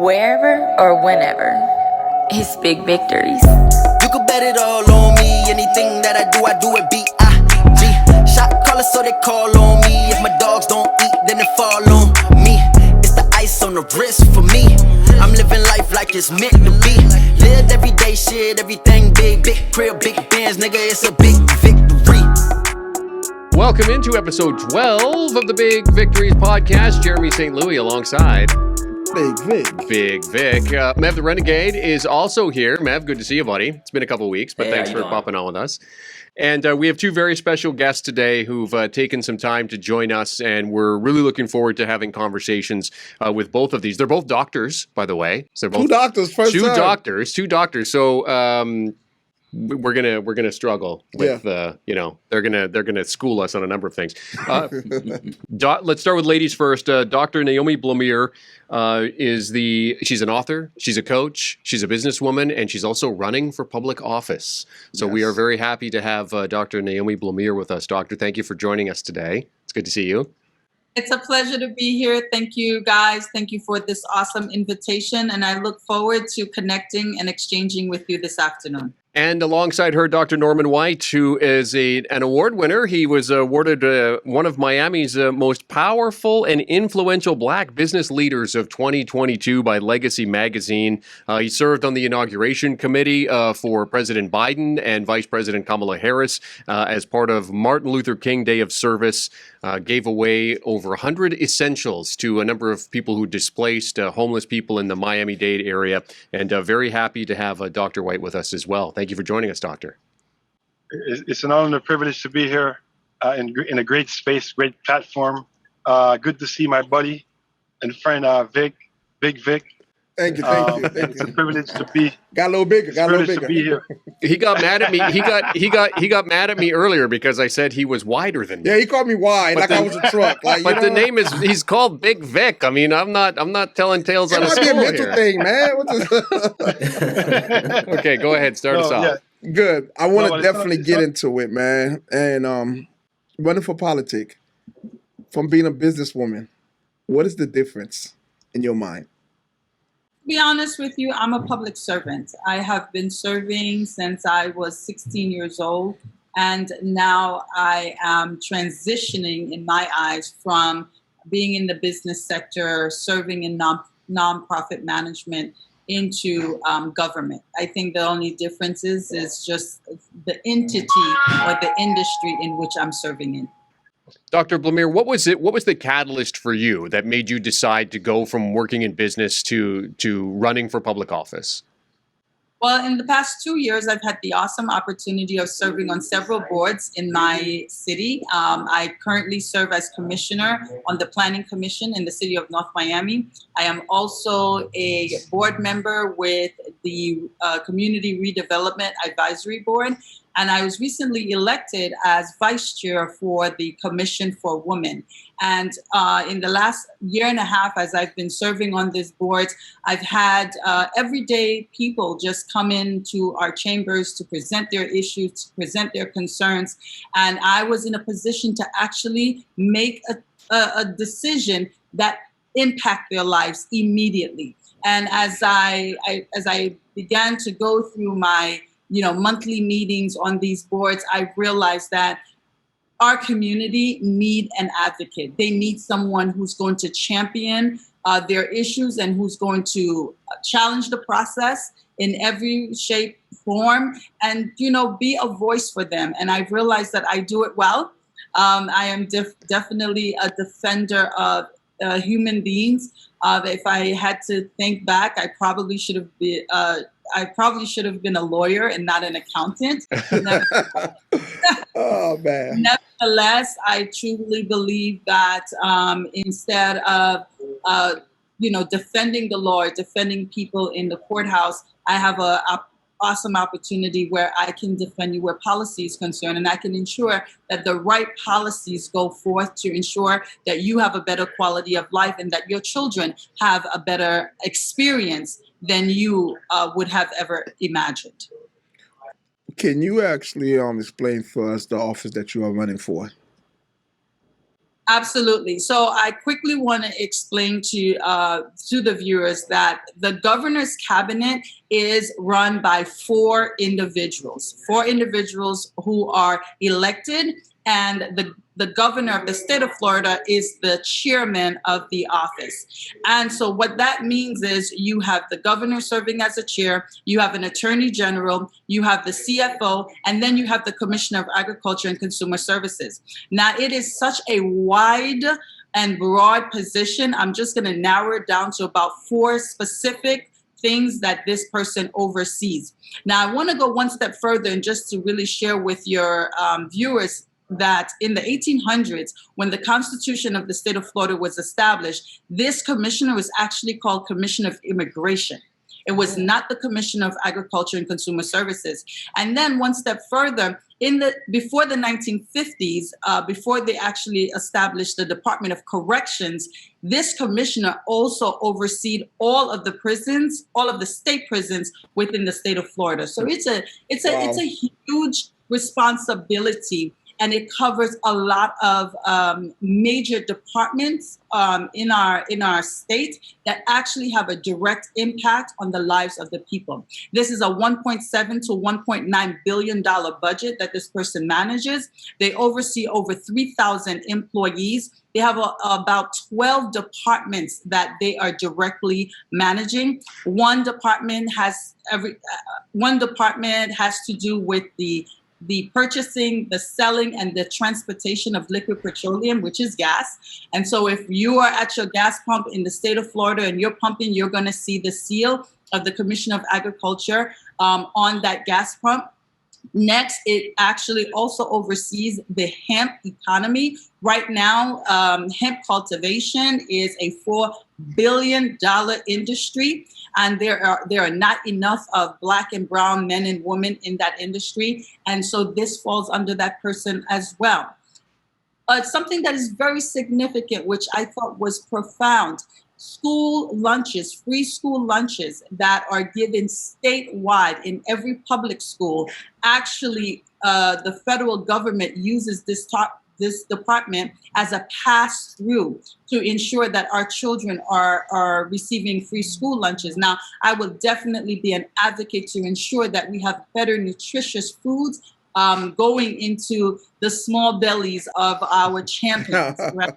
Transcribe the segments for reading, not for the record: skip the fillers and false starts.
wherever or whenever. It's Big Victories. You could bet it all on me. Anything that I do it B-I-G. Shot callers, so they call on me. If my dogs don't eat, then they fall on me. It's the ice on the wrist for me. I'm living life like it's meant to be. Lived everyday shit, everything big. Big crib, big bands, nigga, it's a big victory. Welcome into episode 12 of the Big Victories podcast. Jeremy St. Louis alongside Big Vic. Mev the Renegade is also here. Mev, good to see you, buddy. It's been a couple of weeks, but thanks for popping on with us. And we have two very special guests today who've taken some time to join us, and we're really looking forward to having conversations with both of these. They're both doctors, by the way. So they're both two doctors. So we're gonna struggle with they're gonna school us on a number of things. Let's start with ladies first. Dr. Naomi Blamier she's an author, she's a coach, she's a businesswoman, and she's also running for public office. So we are very happy to have Dr. Naomi Blamier with us. Doctor, thank you for joining us today. It's good to see you. It's a pleasure to be here. Thank you, guys. Thank you for this awesome invitation, and I look forward to connecting and exchanging with you this afternoon. And alongside her, Dr. Norman White, who is an award winner. He was awarded one of Miami's most powerful and influential Black business leaders of 2022 by Legacy Magazine. He served on the inauguration committee for President Biden and Vice President Kamala Harris as part of Martin Luther King Day of Service. Gave away over 100 essentials to a number of people who displaced homeless people in the Miami-Dade area. And very happy to have Dr. White with us as well. Thank you for joining us, Doctor. It's an honor and a privilege to be here in a great space, great platform. Good to see my buddy and friend Big Vic. Thank you. It's a privilege to be. Got a little bigger. To be here. He got mad at me. He got mad at me earlier because I said he was wider than me. Yeah, he called me wide, I was a truck. But the name he's called Big Vic. I mean, I'm not telling tales on a stool here. It might be a mental thing, man. Okay, go ahead. Start us off. Yeah. Good. I want to definitely get into it, man. And running for politics, from being a businesswoman, what is the difference in your mind? To be honest with you, I'm a public servant. I have been serving since I was 16 years old, and now I am transitioning, in my eyes, from being in the business sector, serving in nonprofit management, into government. I think the only difference is just the entity or the industry in which I'm serving in. Dr. Blamier, what was the catalyst for you that made you decide to go from working in business to running for public office? Well, in the past 2 years, I've had the awesome opportunity of serving on several boards in my city. I currently serve as commissioner on the Planning Commission in the city of North Miami. I am also a board member with the Community Redevelopment Advisory Board. And I was recently elected as vice chair for the Commission for Women. And in the last year and a half, as I've been serving on this board, I've had everyday people just come into our chambers to present their issues, to present their concerns. And I was in a position to actually make a decision that impact their lives immediately. And as I began to go through my monthly meetings on these boards, I realized that our community need an advocate. They need someone who's going to champion their issues and who's going to challenge the process in every shape, form, and, be a voice for them. And I've realized that I do it well. I am definitely a defender of human beings. If I had to think back, I probably should have been a lawyer and not an accountant. Oh, man. Nevertheless, I truly believe that instead of, defending the law, defending people in the courthouse, I have a awesome opportunity where I can defend you where policy is concerned, and I can ensure that the right policies go forth to ensure that you have a better quality of life and that your children have a better experience than you would have ever imagined. Can you actually explain for us the office that you are running for? Absolutely. So I quickly want to explain to the viewers that the governor's cabinet is run by four individuals who are elected, and the governor of the state of Florida is the chairman of the office. And so what that means is you have the governor serving as a chair, you have an attorney general, you have the CFO, and then you have the commissioner of agriculture and consumer services. Now, it is such a wide and broad position. I'm just going to narrow it down to about four specific things that this person oversees. Now, I want to go one step further and just to really share with your viewers that in the 1800s, when the Constitution of the state of Florida was established, this commissioner was actually called Commissioner of Immigration. It was not the Commissioner of Agriculture and Consumer Services. And then one step further, before the 1950s, before they actually established the Department of Corrections, this commissioner also overseed all of the prisons, all of the state prisons within the state of Florida. So it's a huge responsibility. And it covers a lot of major departments in our state that actually have a direct impact on the lives of the people. This is a $1.7 to $1.9 billion budget that this person manages. They oversee over 3,000 employees. They have about 12 departments that they are directly managing. One department has to do with the purchasing, the selling, and the transportation of liquid petroleum, which is gas. And so if you are at your gas pump in the state of Florida and you're pumping, you're going to see the seal of the Commissioner of Agriculture on that gas pump. Next, it actually also oversees the hemp economy. Right now, hemp cultivation is a $4 billion industry, and there are not enough of Black and brown men and women in that industry, and so this falls under that person as well. Something that is very significant, which I thought was profound, school lunches, free school lunches that are given statewide in every public school. Actually, the federal government uses this department as a pass-through to ensure that our children are receiving free school lunches. Now, I will definitely be an advocate to ensure that we have better nutritious foods going into the small bellies of our champions, right?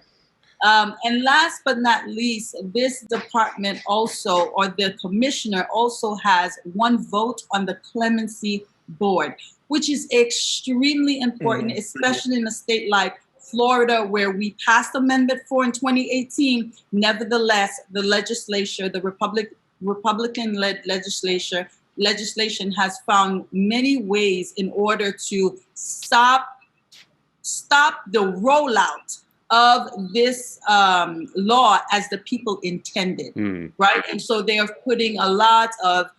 And last but not least, this department also, or the commissioner also has one vote on the clemency board, which is extremely important, especially in a state like Florida, where we passed Amendment 4 in 2018. Nevertheless, the legislature, the Republican-led legislation has found many ways in order to stop the rollout of this law as the people intended, right? And so they are putting a lot of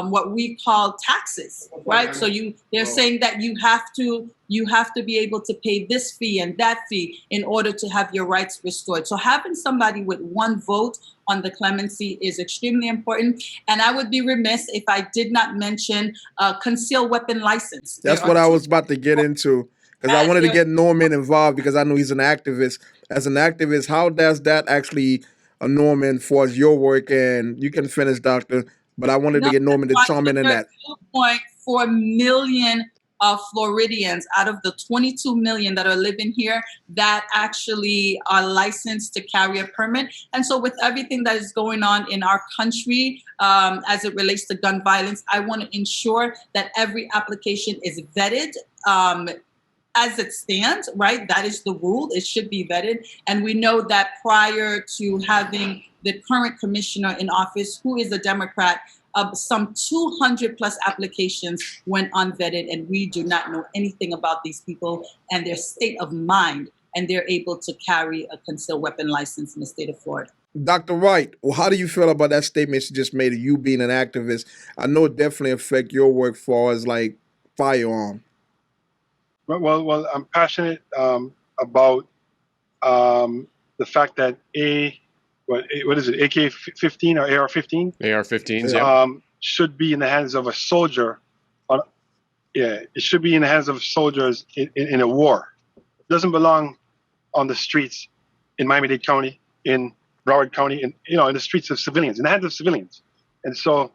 what we call taxes, right? So they're saying that you have to be able to pay this fee and that fee in order to have your rights restored. So having somebody with one vote on the clemency is extremely important. And I would be remiss if I did not mention concealed weapon license. That's what I was about to get into. Because I wanted to get Norman involved because I know he's an activist. As an activist, how does that actually, Norman, for your work? And you can finish, Doctor. But I wanted to get Norman to chime in that. 2.4 million Floridians out of the 22 million that are living here that actually are licensed to carry a permit. And so with everything that is going on in our country as it relates to gun violence, I want to ensure that every application is vetted as it stands, right? That is the rule. It should be vetted. And we know that prior to having the current commissioner in office, who is a Democrat, some 200 plus applications went unvetted, and we do not know anything about these people and their state of mind, and they're able to carry a concealed weapon license in the state of Florida. Dr. Wright, well, how do you feel about that statement you just made of you being an activist? I know it definitely affect your work as far as like firearm. Well, I'm passionate about the fact that what is it, AK-15 or AR-15? AR-15s, yeah. Should be in the hands of a soldier. It should be in the hands of soldiers in a war. It doesn't belong on the streets in Miami-Dade County, in Broward County, in in the streets of civilians, in the hands of civilians. And so,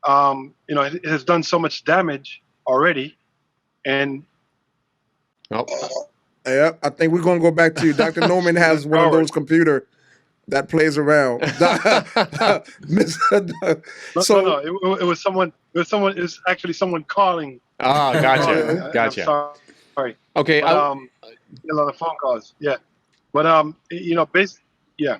it has done so much damage already. And yeah, I think we're gonna go back to you. Dr. Norman has one of those computer that plays around. No, it was someone. It was actually someone calling. Ah, gotcha. Gotcha. I'm sorry. Okay. But, a lot of phone calls. Yeah. But yeah.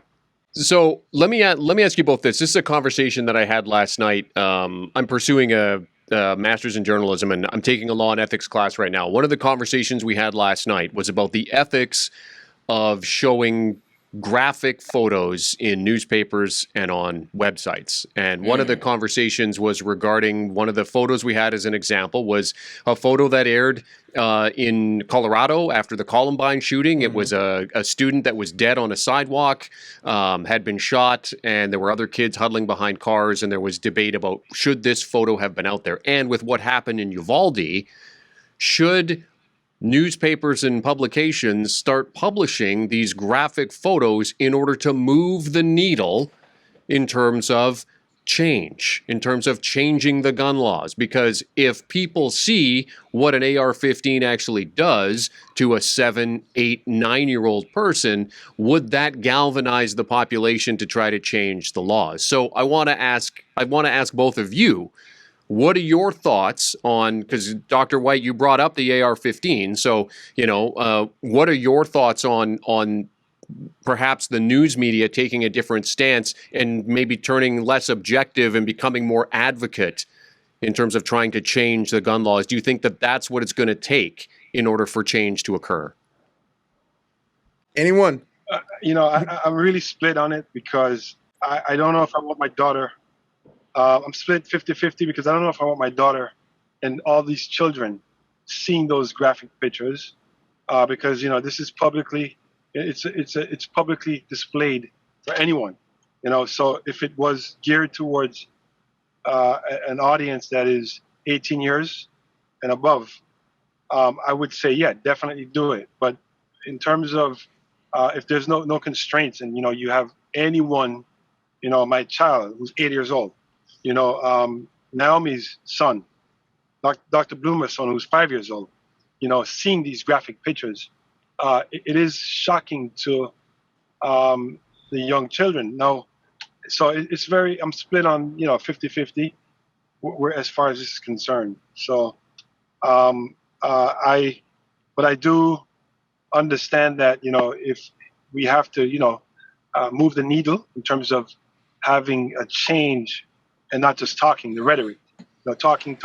So let me ask you both this. This is a conversation that I had last night. I'm pursuing a master's in journalism, and I'm taking a law and ethics class right now. One of the conversations we had last night was about the ethics of showing graphic photos in newspapers and on websites. And one of the conversations was regarding one of the photos we had as an example was a photo that aired in Colorado after the Columbine shooting. It was a student that was dead on a sidewalk, had been shot, and there were other kids huddling behind cars, and there was debate about should this photo have been out there. And with what happened in Uvalde, should newspapers and publications start publishing these graphic photos in order to move the needle in terms of change, in terms of changing the gun laws? Because if people see what an AR-15 actually does to a 7, 8, 9-year-old person, would that galvanize the population to try to change the laws? So I want to ask both of you, what are your thoughts on, because Dr. White, you brought up the AR-15, so, what are your thoughts on perhaps the news media taking a different stance and maybe turning less objective and becoming more advocate in terms of trying to change the gun laws? Do you think that that's what it's going to take in order for change to occur? Anyone? I'm really split on it because I don't know if I want my daughter. I'm split 50-50 because I don't know if I want my daughter and all these children seeing those graphic pictures because this is publicly it's publicly displayed for anyone. So if it was geared towards an audience that is 18 years and above, I would say definitely do it. But in terms of if there's no constraints and you have anyone, my child who's 8 years old. Naomi's son, Dr. Blumier's son, who's 5 years old, seeing these graphic pictures, it is shocking to the young children. Now, so it's I'm split on, 50-50 as far as this is concerned. So, I do understand that, if we have to, move the needle in terms of having a change and not just talking, the rhetoric, talking,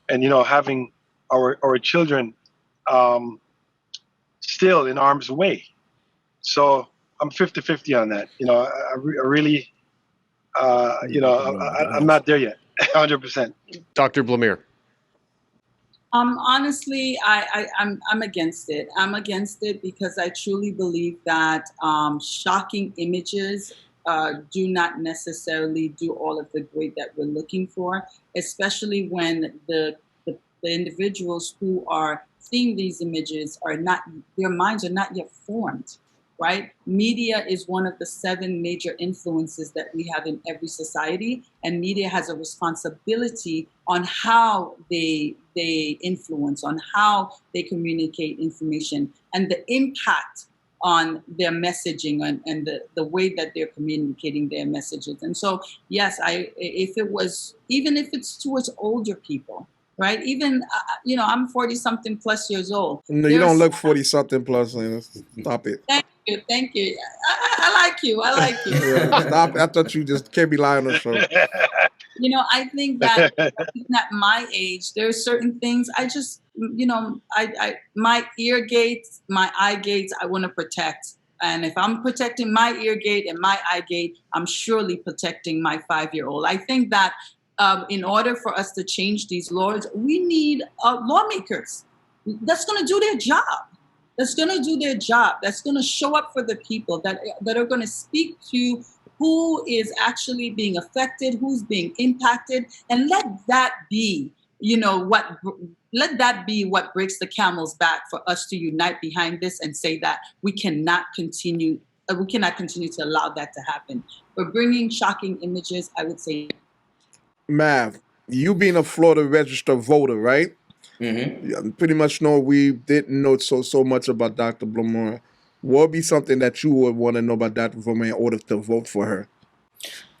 and, having our children still in harm's way. So I'm 50-50 on that. I really, I'm not there yet, 100%. Dr. Blamier. Honestly, I'm against it. I'm against it because I truly believe that shocking images do not necessarily do all of the good that we're looking for, especially when the individuals who are seeing these images their minds are not yet formed, right? Media is one of the 7 major influences that we have in every society, and media has a responsibility on how they influence, on how they communicate information, and the impact on their messaging and the way that they're communicating their messages. And so, yes, even if it's towards older people, right? Even, I'm 40-something plus years old. No, you don't look 40-something plus. Stop it. Thank you. I like you. Yeah, stop. I thought you just can't be lying on the show. I think that even at my age, there are certain things I just, my ear gates, my eye gates, I want to protect. And if I'm protecting my ear gate and my eye gate, I'm surely protecting my 5-year-old. I think that in order for us to change these laws, we need lawmakers that's going to do their job. That's going to show up for the people, that are going to speak to who is actually being affected, who's being impacted, and let that be, what let that be what breaks the camel's back for us to unite behind this and say that we cannot continue to allow that to happen. We're bringing shocking images, I would say. Mav, you being a Florida registered voter, right? Mm-hmm. I pretty much know we didn't know so much about Dr. Blamier. What would be something that you would want to know about Dr. Blamier in order to vote for her?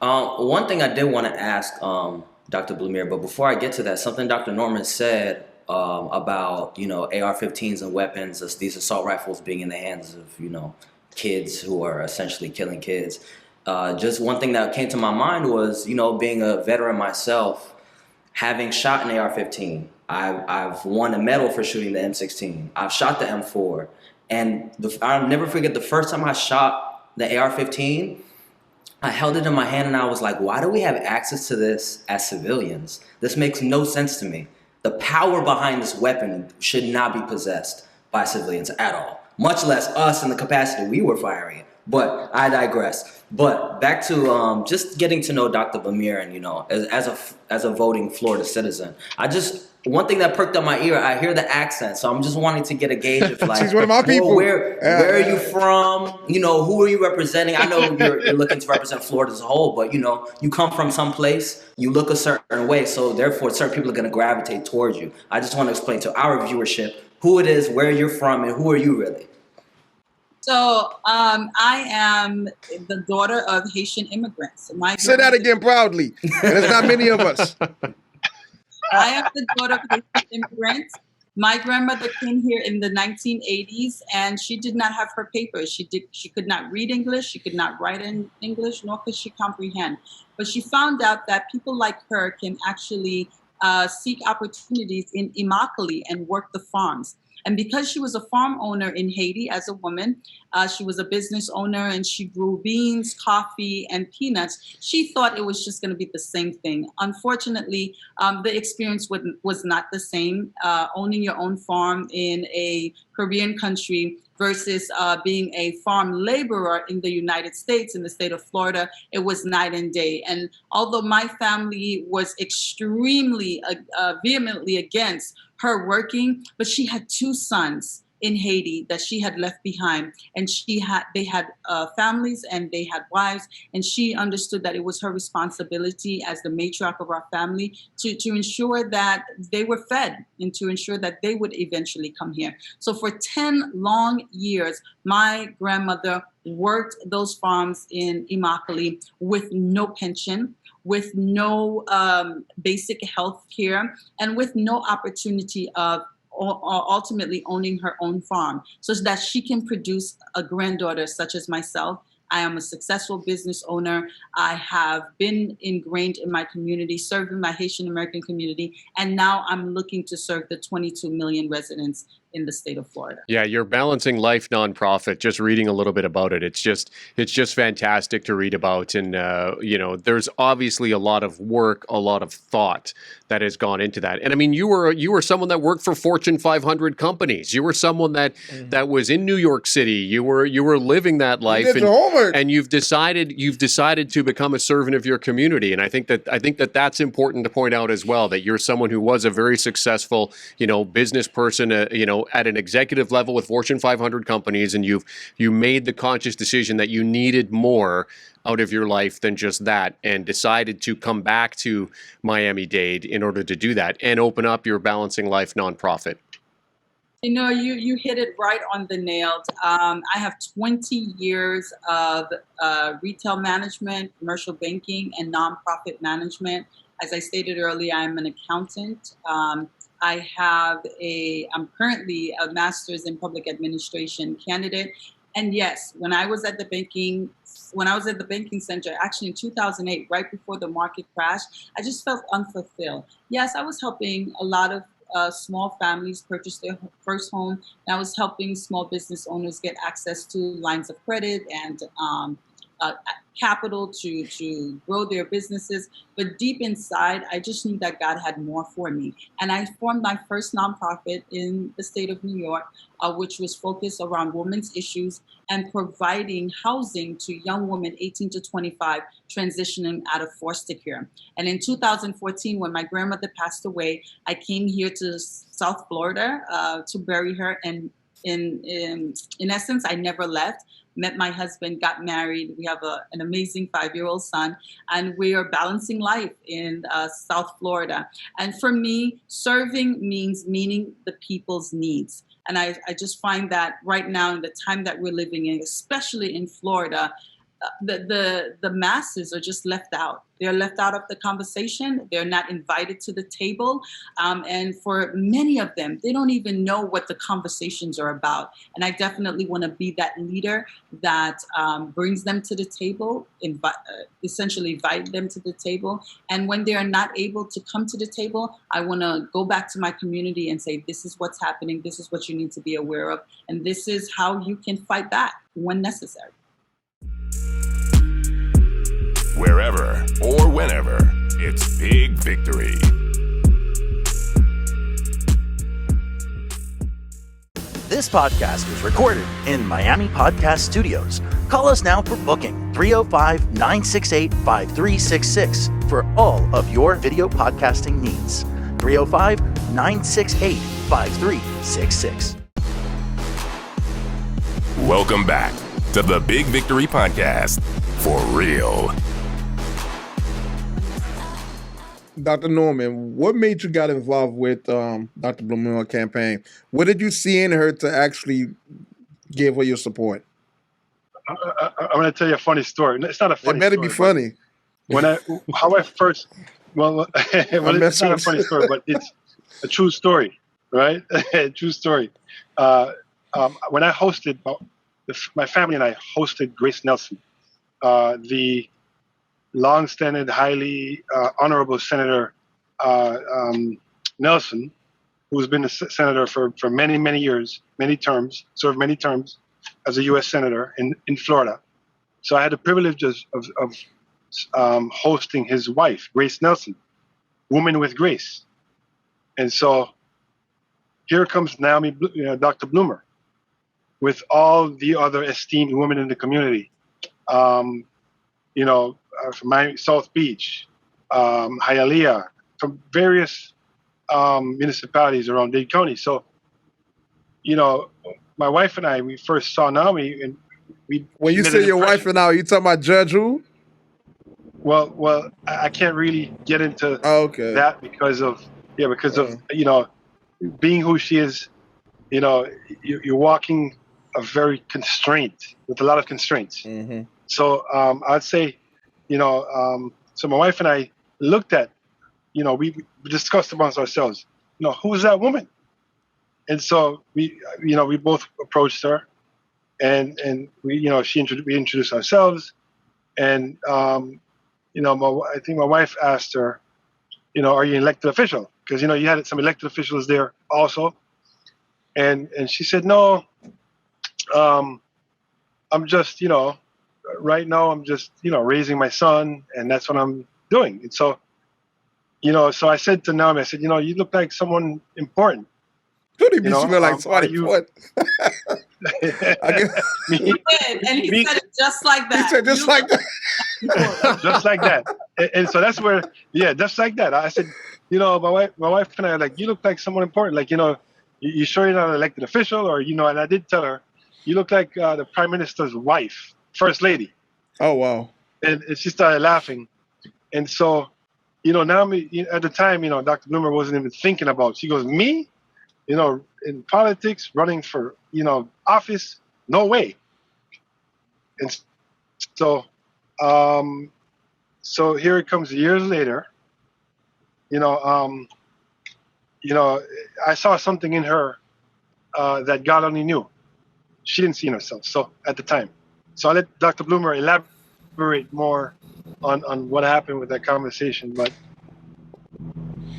One thing I did want to ask Dr. Blamier, but before I get to that, something Dr. Norman said about, AR-15s and weapons, these assault rifles being in the hands of, kids who are essentially killing kids. Just one thing that came to my mind was, being a veteran myself, having shot an AR-15. I've won a medal for shooting the M16. I've shot the M4. And I'll never forget the first time I shot the AR-15, I held it in my hand and I was like, why do we have access to this as civilians? This makes no sense to me. The power behind this weapon should not be possessed by civilians at all, much less us in the capacity we were firing it. But I digress. But back to just getting to know Dr. Blamier and, as a voting Florida citizen, one thing that perked up my ear, I hear the accent. So I'm just wanting to get a gauge of like, She's one of my people. Where are you from? Who are you representing? I know you're looking to represent Florida as a whole, but you come from some place, you look a certain way. So therefore, certain people are going to gravitate towards you. I just want to explain to our viewership who it is, where you're from, and who are you really? So I am the daughter of Haitian immigrants. Say that again proudly. There's not many of us. I am the daughter of Haitian immigrants. My grandmother came here in the 1980s, and she did not have her papers. She could not read English. She could not write in English, nor could she comprehend. But she found out that people like her can actually seek opportunities in Immokalee and work the farms. And because she was a farm owner in Haiti as a woman, she was a business owner and she grew beans, coffee, and peanuts. She thought it was just going to be the same thing. Unfortunately, the experience was not the same. Owning your own farm in a Caribbean country versus being a farm laborer in the United States, in the state of Florida, it was night and day. And although my family was extremely vehemently against her working, but she had two sons in Haiti that she had left behind, and they had families and they had wives, and she understood that it was her responsibility as the matriarch of our family to ensure that they were fed and to ensure that they would eventually come here. So for 10 long years, my grandmother worked those farms in Immokalee with no pension, with no basic health care, and with no opportunity of ultimately owning her own farm so that she can produce a granddaughter such as myself. I am a successful business owner. I have been ingrained in my community, serving my Haitian American community, and now I'm looking to serve the 22 million residents in the state of Florida. Yeah, you're Balancing Life nonprofit. Just reading a little bit about it, it's just fantastic to read about. And there's obviously a lot of work, a lot of thought that has gone into that. And I mean, you were someone that worked for Fortune 500 companies. You were someone that was in New York City. You were living that life, and you've decided to become a servant of your community. And I think that that's important to point out as well. That you're someone who was a very successful, business person, at an executive level with Fortune 500 companies, and you made the conscious decision that you needed more out of your life than just that, and decided to come back to Miami-Dade in order to do that and open up your Balancing Life nonprofit. You hit it right on the nail. I have 20 years of retail management, commercial banking, and nonprofit management. As I stated earlier, I'm an accountant. I'm currently a master's in public administration candidate. And yes, when I was at the banking center, actually in 2008, right before the market crashed, I just felt unfulfilled. Yes, I was helping a lot of small families purchase their first home. And I was helping small business owners get access to lines of credit and capital to grow their businesses. But deep inside, I just knew that God had more for me. And I formed my first nonprofit in the state of New York, which was focused around women's issues and providing housing to young women 18 to 25 transitioning out of foster care. And in 2014, when my grandmother passed away, I came here to South Florida to bury her. And in essence, I never left. Met my husband, got married. We have an amazing 5-year-old son, and we are balancing life in South Florida. And for me, serving means meeting the people's needs. And I just find that right now, in the time that we're living in, especially in Florida, the masses are just left out. They're left out of the conversation. They're not invited to the table. And for many of them, they don't even know what the conversations are about. And I definitely want to be that leader that brings them to the table, essentially invite them to the table. And when they are not able to come to the table, I want to go back to my community and say, this is what's happening. This is what you need to be aware of. And this is how you can fight back when necessary. Wherever or whenever, it's Big Victory. This podcast was recorded in Miami Podcast Studios. Call us now for booking 305-968-5366 for all of your video podcasting needs. 305-968-5366. Welcome back to the Big Victory Podcast. For real. Dr. Norman, what made you get involved with Dr. Blamier campaign? What did you see in her to actually give her your support? I'm going to tell you a funny story. It's not a funny story. It better be funny. Well, it's not a funny story, but it's a true story, right? A true story. When I hosted, my family and I hosted Grace Nelson, the long-standing, highly honorable Senator Nelson, who's been a senator for many, many years, many terms, served many terms as a U.S. senator in Florida. So I had the privilege of hosting his wife, Grace Nelson, Woman with Grace. And so here comes Naomi, Dr. Bloomer, with all the other esteemed women in the community. From Miami, South Beach, Hialeah, from various municipalities around Dade County. So, my wife and I, we first saw Naomi, and when you say your wife and I, you talking about Judge who? Well, I can't really get into that because of being who she is. You're walking a very with a lot of constraints. Mm-hmm. So I'd say, so my wife and I looked at, we discussed amongst ourselves, who's that woman? And so we both approached her, and we introduced ourselves, and I think my wife asked her, are you an elected official? Because you had some elected officials there also, and she said, no, I'm just right now I'm just raising my son, and that's what I'm doing. And so so I said to Naomi, I said, you look like someone important. Who do you smell like somebody important? He did, and he said it just like that. He said just like that. Just like that. And so that's where, just like that. I said, my wife and I are like, you look like someone important. Like, you sure you're not an elected official? Or, and I did tell her, you look like the Prime Minister's wife, First Lady. Oh, wow. And she started laughing. And so, Naomi, at the time, Dr. Bloomer wasn't even thinking about, she goes, me? In politics, running for, office? No way. And so, so here it comes years later. I saw something in her that God only knew. She didn't see in herself. So at the time, so I let Dr. Bloomer elaborate more on what happened with that conversation. But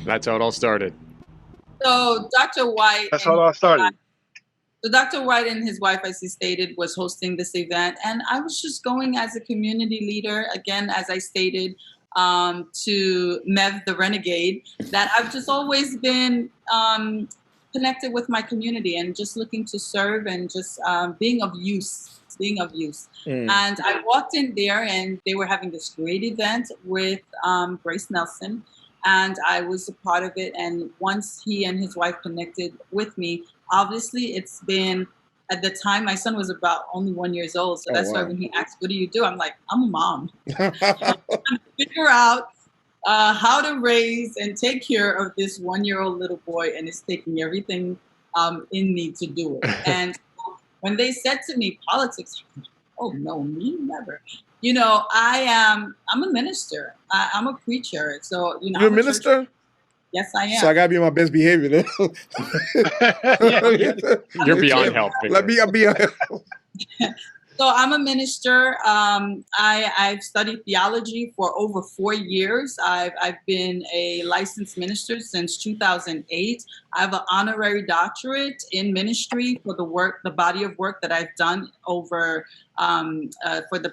that's how it all started. So Dr. White. That's how it all started. So Dr. White and his wife, as he stated, was hosting this event, and I was just going as a community leader, again, as I stated, to Mev the Renegade, that I've just always been connected with my community and just looking to serve and just being of use. And I walked in there, and they were having this great event with Grace Nelson, and I was a part of it. And once he and his wife connected with me, obviously it's been, at the time my son was about only 1 year old, so that's why when he asked, what do you do, I'm like, I'm a mom. I'm trying to figure out how to raise and take care of this 1 year old little boy, and it's taking everything in me to do it. And when they said to me politics, oh no, me never. You know, I'm a minister. I'm a preacher. So, you know, You're a minister? Yes, I am. So I gotta be on my best behavior then. You're beyond help. Let me be. So I'm a minister. I've studied theology for over 4 years. I've been a licensed minister since 2008. I have an honorary doctorate in ministry for the body of work that I've done over the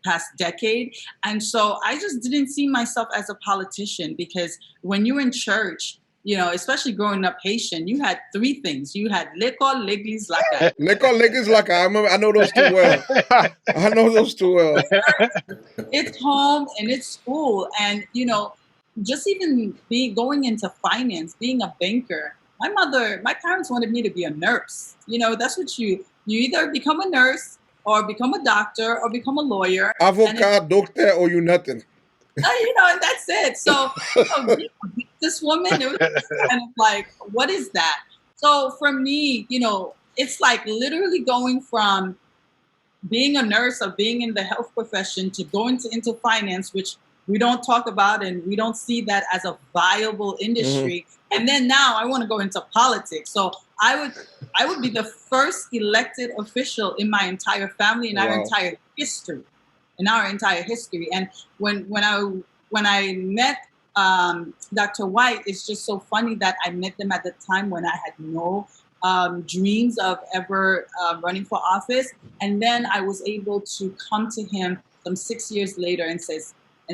past decade. And so I just didn't see myself as a politician, because when you're in church, you know, especially growing up Haitian, you had three things. You had l'école, l'église, la caille. L'école, l'église, la caille. I know those too well. I know those too well. It's home and it's school. And, you know, just even going into finance, being a banker. My parents wanted me to be a nurse. You know, that's what you either become a nurse or become a doctor or become a lawyer. Avocat, doctor, or you nothing. You know, and that's it. So this woman, it was kind of like, what is that? So for me, you know, it's like literally going from being a nurse or being in the health profession to going into finance, which we don't talk about and we don't see that as a viable industry. Mm-hmm. And then now I want to go into politics. So I would be the first elected official in my entire family, in our entire history. And when I met Dr. White, it's just so funny that I met them at the time when I had no dreams of ever running for office. And then I was able to come to him some 6 years later and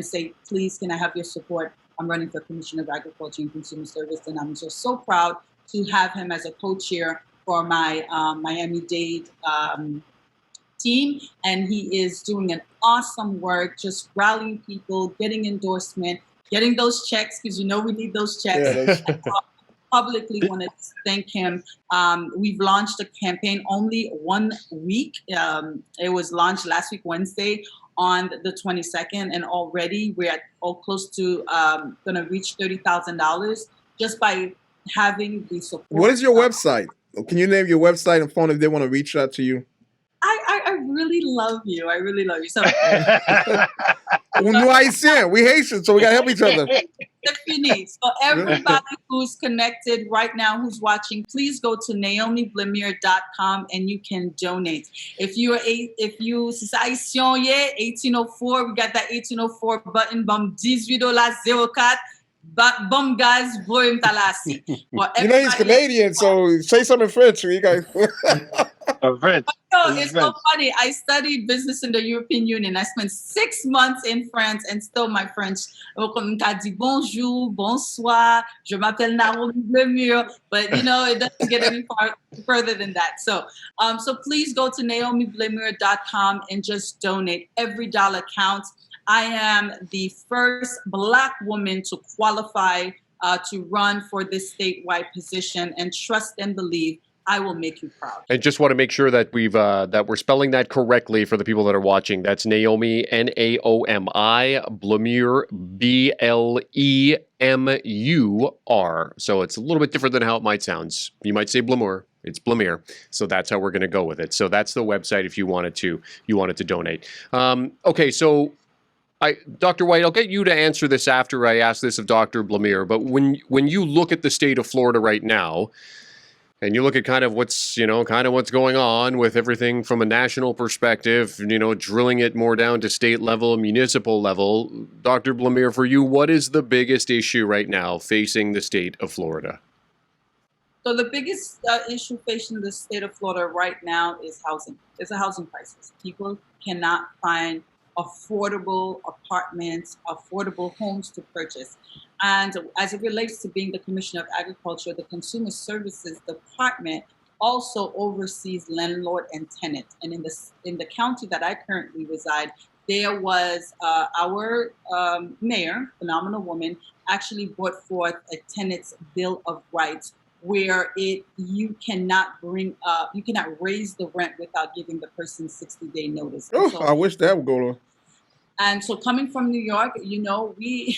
say, please, can I have your support? I'm running for Commissioner of Agriculture and Consumer Service. And I'm just so proud to have him as a co-chair for my Miami-Dade team. And he is doing an awesome work, just rallying people, getting endorsement, getting those checks, because you know we need those checks. Yeah, publicly want to thank him. We've launched a campaign only 1 week. It was launched last week, Wednesday, on the 22nd, and already we're at close to going to reach $30,000 just by having the support. What is your website? Can you name your website and phone if they want to reach out to you? I really love you. I really love you. So, we Haitian, so we got to help each other. So everybody who's connected right now, who's watching, please go to NaomiBlamier.com and you can donate. If you Haitian, 1804, we got that 1804 button, bum $18.04. Bum guys, voyem talasi. You know he's Canadian, so say something in French. You guys. French. No, it's so funny. I studied business in the European Union. I spent 6 months in France, and still my French. Comme t'as dit bonjour, bonsoir. Je m'appelle Naomi Blamier, but you know it doesn't get any further than that. So please go to NaomiBlamier.com and just donate. Every dollar counts. I am the first Black woman to qualify to run for this statewide position, and trust and believe I will make you proud. And just want to make sure that we're spelling that correctly for the people that are watching. That's Naomi, Naomi, Blamier, Blemur. So it's a little bit different than how it might sound. You might say Blamier. It's Blamier. So that's how we're going to go with it. So that's the website if you wanted to donate. Okay, so Dr. White, I'll get you to answer this after I ask this of Dr. Blamier. But when you look at the state of Florida right now, and you look at kind of what's going on with everything from a national perspective, drilling it more down to state level, municipal level, Dr. Blamier, for you, what is the biggest issue right now facing the state of Florida? So the biggest issue facing the state of Florida right now is housing. There's a housing crisis. People cannot find affordable apartments, affordable homes to purchase. And as it relates to being the Commissioner of Agriculture, the Consumer Services Department also oversees landlord and tenant. And in the county that I currently reside, there was our mayor, phenomenal woman, actually brought forth a tenant's bill of rights where you cannot raise the rent without giving the person 60-day notice. Oh, So, I wish that would go on. and so coming from New York, we,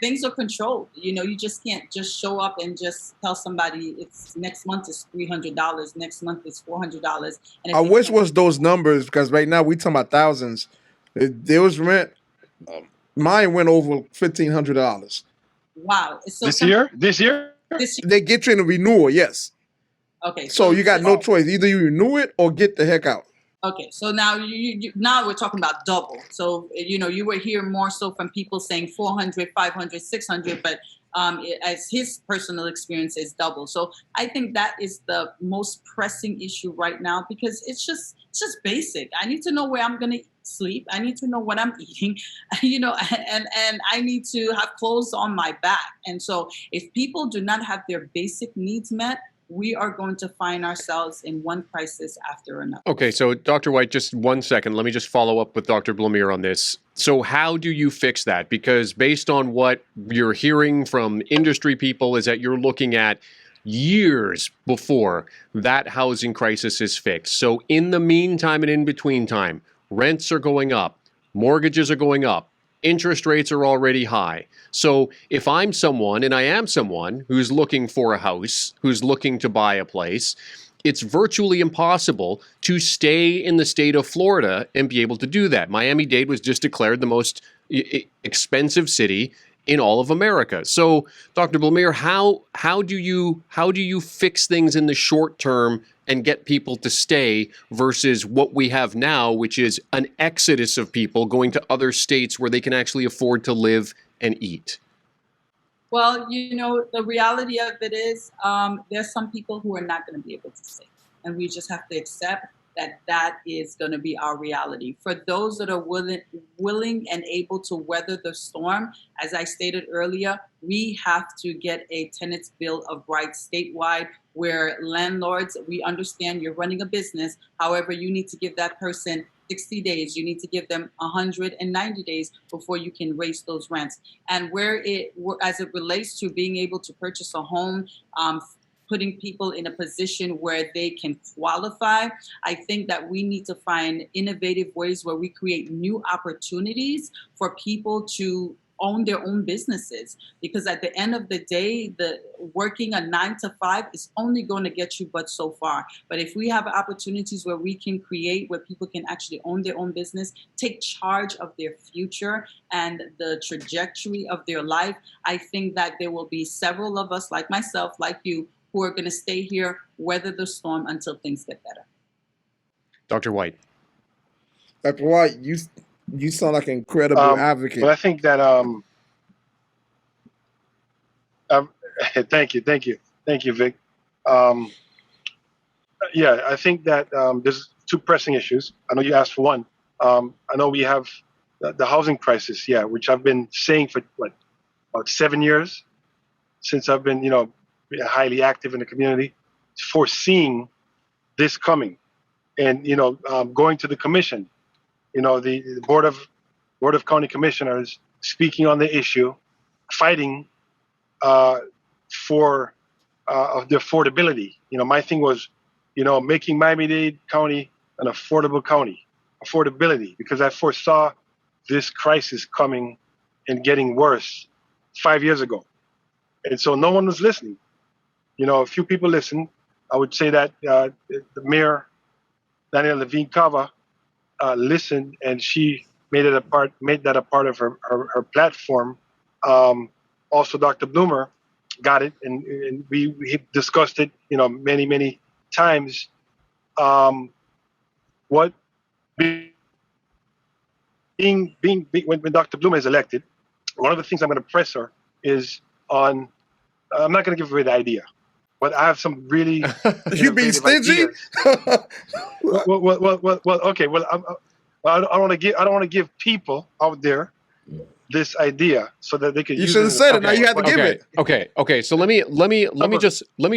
things are controlled. You just can't just show up and just tell somebody it's next month is $300, next month is $400. And I wish was those numbers, because right now we talking about thousands. There was rent. Mine went over $1,500. Wow. So This year? This year? They get you in a renewal, yes. Okay. So you got no choice. Either you renew it or get the heck out. Okay, so now now we're talking about double. So you were hearing more so from people saying 400, 500, 600, but as his personal experience is double. So I think that is the most pressing issue right now, because it's just basic. I need to know where I'm gonna sleep. I need to know what I'm eating, and I need to have clothes on my back. And so if people do not have their basic needs met, we are going to find ourselves in one crisis after another. Okay, so Dr. White, just 1 second. Let me just follow up with Dr. Blamier on this. So how do you fix that? Because based on what you're hearing from industry people is that you're looking at years before that housing crisis is fixed. So in the meantime and in between time, rents are going up, mortgages are going up, interest rates are already high. So if I'm someone, and I am someone, who's looking for a house, who's looking to buy a place, it's virtually impossible to stay in the state of Florida and be able to do that. Miami-Dade was just declared the most expensive city in all of America. So, Dr. Blamier, how do you fix things in the short term and get people to stay versus what we have now, which is an exodus of people going to other states where they can actually afford to live and eat? Well, the reality of it is there's some people who are not going to be able to stay. And we just have to accept that is going to be our reality. For those that are willing and able to weather the storm, as I stated earlier, we have to get a tenant's bill of rights statewide, where landlords, we understand you're running a business. However, you need to give that person 60 days. You need to give them 190 days before you can raise those rents. And as it relates to being able to purchase a home, putting people in a position where they can qualify, I think that we need to find innovative ways where we create new opportunities for people to own their own businesses. Because at the end of the day, working a 9 to 5 is only going to get you but so far. But if we have opportunities where we can create, where people can actually own their own business, take charge of their future and the trajectory of their life, I think that there will be several of us, like myself, like you, who are going to stay here, weather the storm until things get better. Dr. White. Dr. White, you sound like an incredible advocate. But I think that thank you, Vic. Yeah, I think that there's two pressing issues. I know you asked for one. I know we have the housing crisis, which I've been saying for about 7 years, since I've been highly active in the community, foreseeing this coming, and going to the commission. The board of county commissioners speaking on the issue, fighting for the affordability. My thing was, making Miami-Dade County an affordable county, affordability, because I foresaw this crisis coming and getting worse 5 years ago, and so no one was listening. A few people listened. I would say that the mayor, Danielle Levine Cava, listened, and she made that a part of her platform. Also, Dr. Bloomer got it, and we discussed it, many times. What when Dr. Bloomer is elected, one of the things I'm going to press her is on I'm not going to give away the idea, but I have some really You being innovative stingy? ideas. Well, okay. Well, I don't want to give people out there this idea so that they could You use should it. have said it. Now you had to give Okay, it. okay. So let me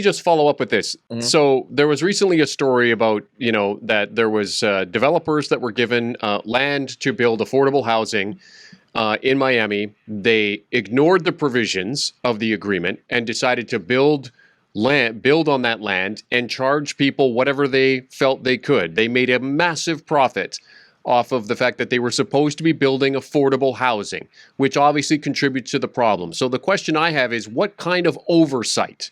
just follow up with this. Mhm. So there was recently a story about that there was developers that were given land to build affordable housing in Miami. They ignored the provisions of the agreement and decided to build on that land and charge people whatever they felt they could. They made a massive profit off of the fact that they were supposed to be building affordable housing, which obviously contributes to the problem. So the question I have is, what kind of oversight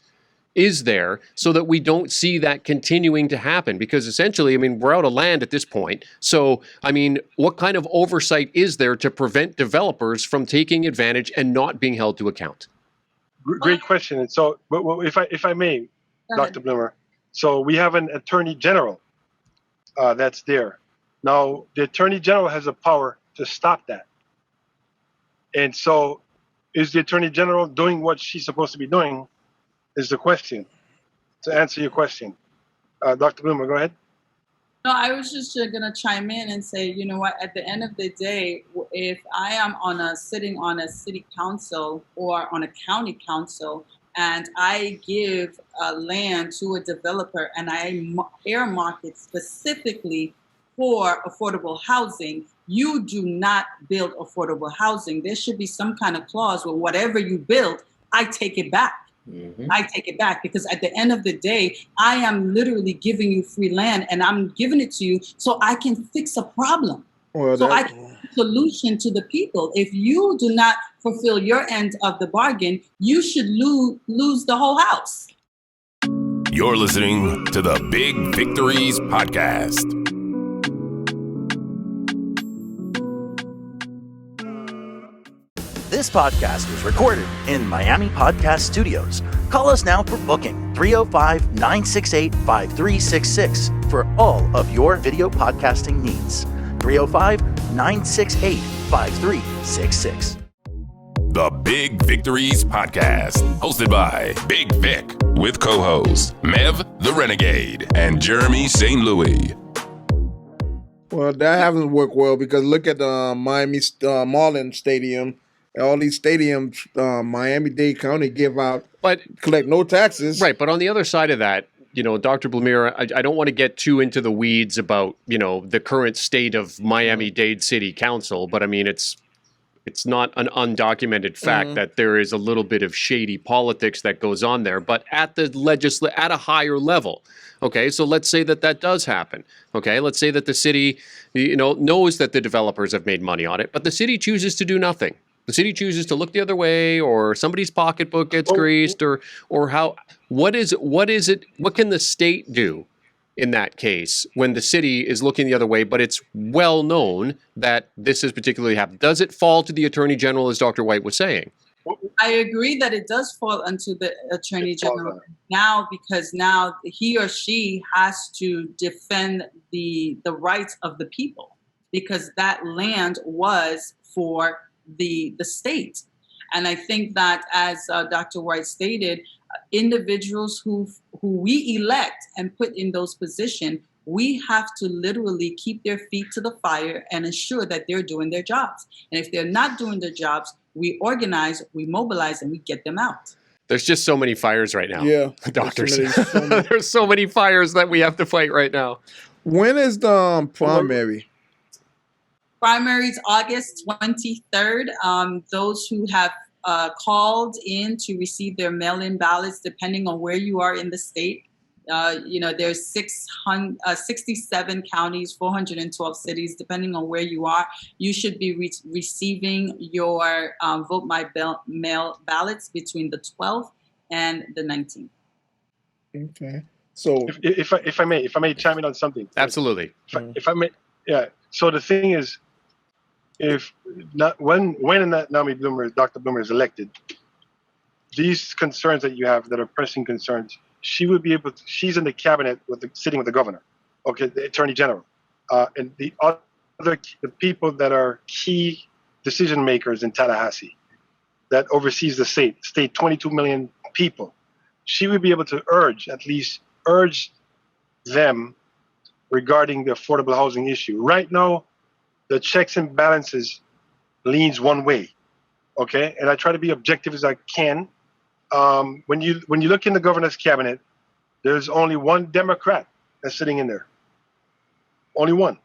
is there so that we don't see that continuing to happen? Because essentially, I mean, we're out of land at this point. So, I mean, what kind of oversight is there to prevent developers from taking advantage and not being held to account? Great question. And so, if I may, Dr. Bloomer, so we have an attorney general that's there. Now, the attorney general has the power to stop that. And so, is the attorney general doing what she's supposed to be doing? Is the question. To answer your question, Dr. Bloomer, go ahead. No, I was just going to chime in and say, you know what, at the end of the day, if I am sitting on a city council or on a county council and I give land to a developer and I earmark it specifically for affordable housing, you do not build affordable housing. There should be some kind of clause where whatever you build, I take it back. Mm-hmm. I take it back, because at the end of the day, I am literally giving you free land and I'm giving it to you so I can fix a problem. So I can give a solution to the people. If you do not fulfill your end of the bargain, you should lose the whole house. You're listening to the Big Victories podcast. This podcast was recorded in Miami Podcast Studios. Call us now for booking 305-968-5366 for all of your video podcasting needs. 305-968-5366. The Big Victories podcast, hosted by Big Vic, with co-hosts Mev the Renegade and Jeremy St. Louis. Well, that hasn't worked well, because look at the Miami Marlins Stadium. All these stadiums, Miami-Dade County collect no taxes. Right, but on the other side of that, Dr. Blamier, I don't want to get too into the weeds about, the current state of Miami-Dade City Council, but I mean, it's not an undocumented fact that there is a little bit of shady politics that goes on there, but at at a higher level. Okay, so let's say that does happen. Okay, let's say that the city, knows that the developers have made money on it, but the city chooses to do nothing. The city chooses to look the other way, or somebody's pocketbook gets greased, or what can the state do in that case when the city is looking the other way, but it's well known that this has particularly happened? Does it fall to the Attorney General, as Dr. White was saying? I agree that it does fall onto the Attorney General now, because now he or she has to defend the rights of the people, because that land was for the state. And I think that, as Dr. White stated, individuals who we elect and put in those positions, we have to literally keep their feet to the fire and ensure that they're doing their jobs. And if they're not doing their jobs, we organize, we mobilize, and we get them out. There's just so many fires right now. Yeah. Doctors. There's so many fires that we have to fight right now. When is the primary? Primaries August 23rd. Those who have called in to receive their mail-in ballots, depending on where you are in the state, there's 67 counties, 412 cities, depending on where you are. You should be receiving your vote by mail ballots between the 12th and the 19th. Okay. So if I may chime in on something. Absolutely. If I may, yeah. So the thing is, when Dr. Bloomer is elected, these concerns that you have that are pressing concerns, she would be able to, she's in the cabinet sitting with the governor, okay, the attorney general, and the people that are key decision makers in Tallahassee that oversees the state, 22 million people, she would be able to at least urge them regarding the affordable housing issue. Right now, the checks and balances leans one way, okay? And I try to be objective as I can. When you look in the governor's cabinet, there's only one Democrat that's sitting in there, only one.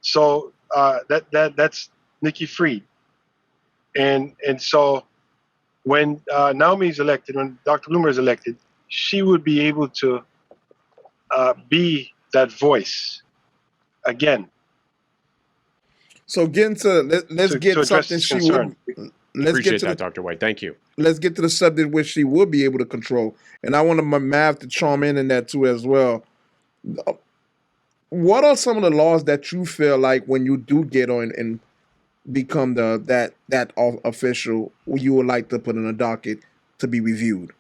So that's Nikki Fried, and so when Naomi is elected, when Dr. Bloomer is elected, she would be able to be that voice again. So getting to let's get to something she would. Let's Appreciate get to that, Dr. White. Thank you. Let's get to the subject which she would be able to control, and I want my Mav to chime in that too as well. What are some of the laws that you feel like when you do get on and become that official, you would like to put in a docket to be reviewed?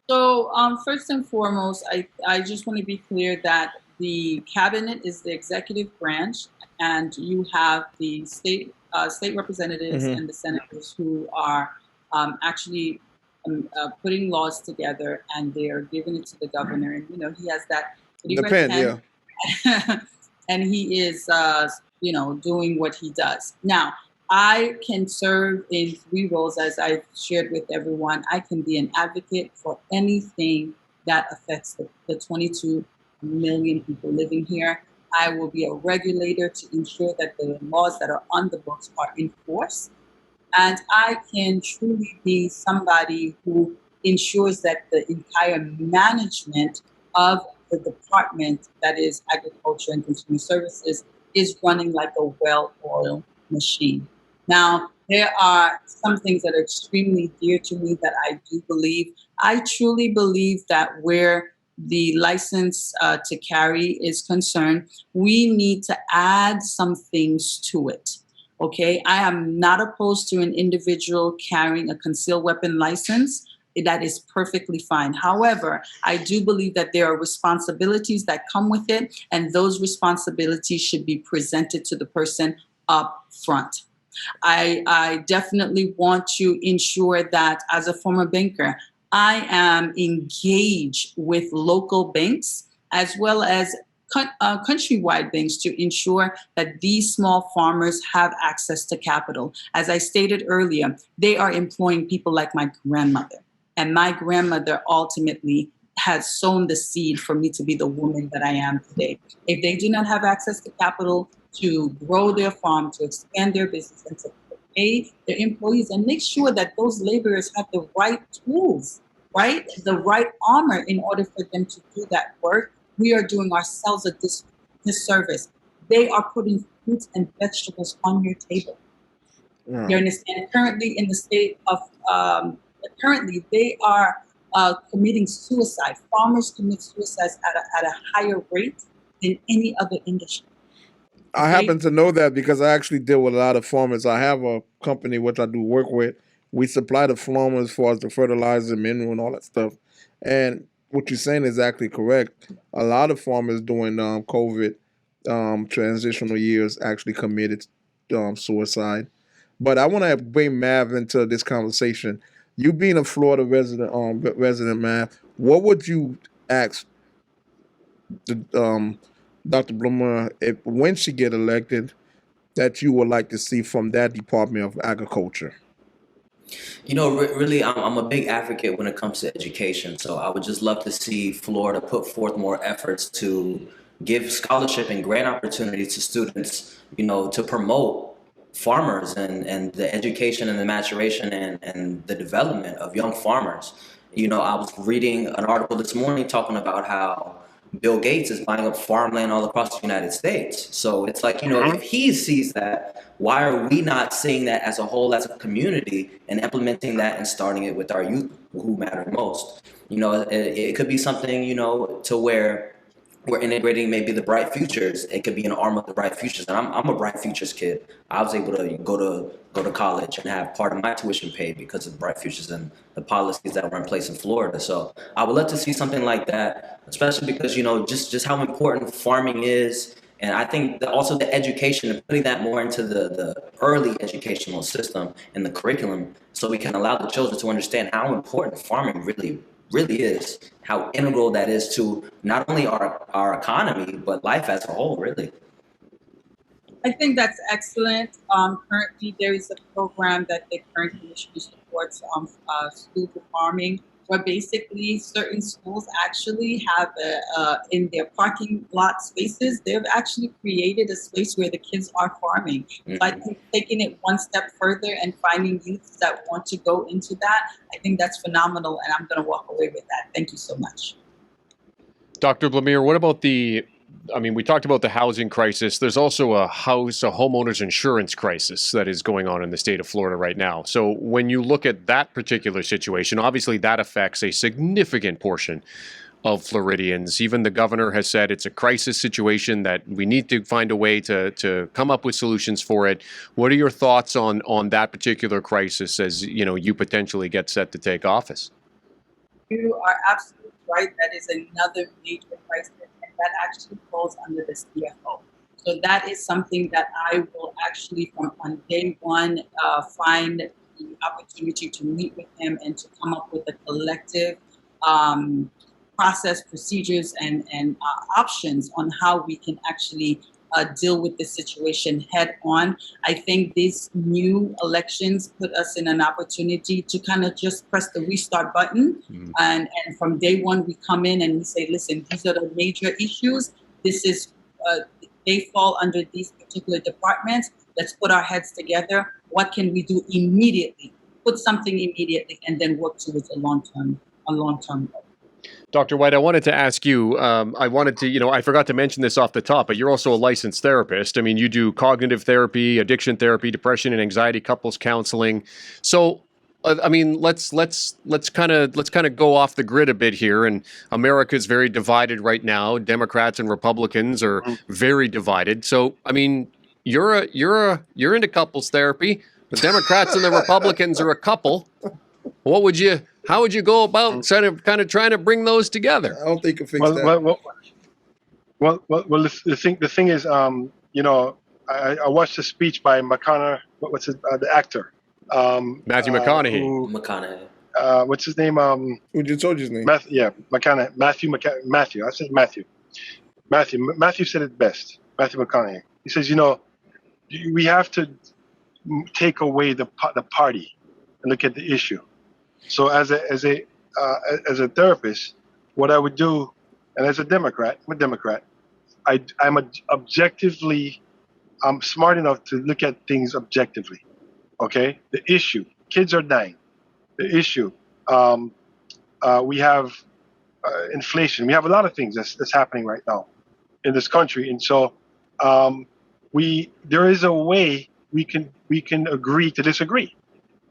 So first and foremost, I just want to be clear that the cabinet is the executive branch, and you have the state representatives and the senators who are actually putting laws together, and they are giving it to the governor. And he has that pen, yeah. And he is doing what he does. Now, I can serve in 3 roles, as I've shared with everyone. I can be an advocate for anything that affects the 22 million people living here. I will be a regulator to ensure that the laws that are on the books are enforced. And I can truly be somebody who ensures that the entire management of the department, that is agriculture and consumer services, is running like a well-oiled machine. Now, there are some things that are extremely dear to me that I do believe. I truly believe that where the license to carry is concerned, we need to add some things to it. Okay, I am not opposed to an individual carrying a concealed weapon license. That is perfectly fine. However, I do believe that there are responsibilities that come with it, and those responsibilities should be presented to the person up front. I definitely want to ensure that as a former banker, I am engaged with local banks as well as countrywide banks to ensure that these small farmers have access to capital. As I stated earlier, they are employing people like my grandmother. And my grandmother ultimately has sown the seed for me to be the woman that I am today. If they do not have access to capital to grow their farm, to expand their business, and to pay their employees and make sure that those laborers have the right tools, right? The right armor in order for them to do that work, we are doing ourselves a disservice. They are putting fruits and vegetables on your table. Yeah. You understand? Currently in the state of, they are committing suicide. Farmers commit suicide at a higher rate than any other industry. I happen to know that because I actually deal with a lot of farmers. I have a company which I do work with. We supply the farmers as far as the fertilizer, mineral, and all that stuff. And what you're saying is actually correct. A lot of farmers during COVID transitional years actually committed suicide. But I want to bring Mav into this conversation. You being a Florida resident, Mav, what would you ask Dr. Blamier, when she get elected, that you would like to see from that Department of Agriculture? Really, I'm a big advocate when it comes to education. So I would just love to see Florida put forth more efforts to give scholarship and grant opportunities to students, to promote farmers and the education and the maturation and the development of young farmers. I was reading an article this morning talking about how Bill Gates is buying up farmland all across the United States. So it's like, if he sees that, why are we not seeing that as a whole, as a community, and implementing that and starting it with our youth who matter most? It could be something, to where we're integrating maybe the Bright Futures. It could be an arm of the Bright Futures. And I'm a Bright Futures kid. I was able to go to college and have part of my tuition paid because of the Bright Futures and the policies that were in place in Florida. So I would love to see something like that, especially because, just how important farming is And I think that also the education and putting that more into the early educational system and the curriculum, so we can allow the children to understand how important farming really is, how integral that is to not only our economy, but life as a whole, really. I think that's excellent. Currently, there is a program that the current commissioner supports, School for Farming, where basically certain schools actually have in their parking lot spaces, they've actually created a space where the kids are farming. So I think taking it one step further and finding youths that want to go into that, I think that's phenomenal, and I'm going to walk away with that. Thank you so much. Dr. Blamier, what about we talked about the housing crisis. There's also a homeowners insurance crisis that is going on in the state of Florida right now. So when you look at that particular situation, obviously that affects a significant portion of Floridians. Even the governor has said it's a crisis situation, that we need to find a way to come up with solutions for it. What are your thoughts on that particular crisis as you potentially get set to take office? You are absolutely right. That is another major crisis, and that actually falls under the CFO. So that is something that I will actually, from on day one, find the opportunity to meet with him and to come up with a collective process, procedures, and options on how we can actually deal with this situation head on. I think these new elections put us in an opportunity to kind of just press the restart button. And from day one, we come in and we say, listen, these are the major issues. This is, they fall under these particular departments. Let's put our heads together. What can we do immediately? Put something immediately and then work towards a long-term goal. Dr. White, I wanted to ask you, I forgot to mention this off the top, but you're also a licensed therapist. I mean, you do cognitive therapy, addiction therapy, depression and anxiety, couples counseling. So, let's kind of go off the grid a bit here. And America is very divided right now. Democrats and Republicans are very divided. So, I mean, you're into couples therapy. The Democrats and the Republicans are a couple. How would you go about trying to bring those together? I don't think you can fix that. The thing is, I watched a speech by McConaughey. The actor? Matthew McConaughey. What's his name? Who just told you his name? McConaughey. Matthew. I said Matthew. Matthew said it best. Matthew McConaughey. He says, we have to take away the party and look at the issue. So as a therapist, what I would do, and as a Democrat, I'm a Democrat. I'm smart enough to look at things objectively. Okay, the issue: kids are dying. The issue: we have inflation. We have a lot of things that's happening right now in this country, and so there is a way we can agree to disagree.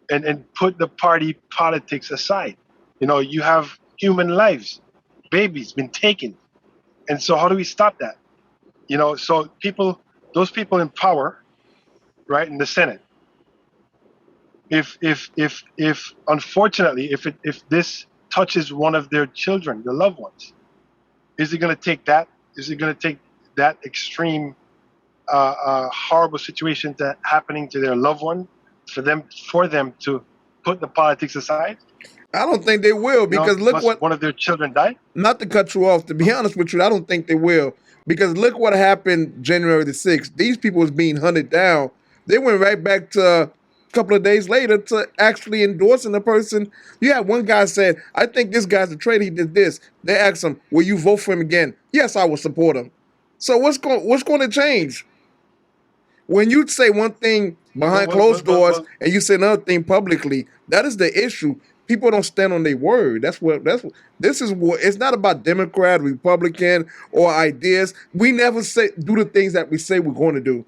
And put the party politics aside. You have human lives, babies been taken. And so how do we stop that? So those people in power, right, in the Senate, if unfortunately, if this touches one of their children, their loved ones, is it going to take that? Is it going to take that extreme, horrible situation happening to their loved one? For them to put the politics aside? I don't think they will, because look what one of their children died. Not to cut you off, to be honest with you, I don't think they will, because look what happened January the 6th. These people was being hunted down. They went right back to a couple of days later to actually endorsing the person. You had one guy said, "I think this guy's a traitor. He did this." They asked him, "Will you vote for him again?" "Yes, I will support him." So what's going to change? When you say one thing behind closed doors and you say another thing publicly, that is the issue. People don't stand on their word. This is what it's not about Democrat, Republican, or ideas. We never do the things that we say we're going to do.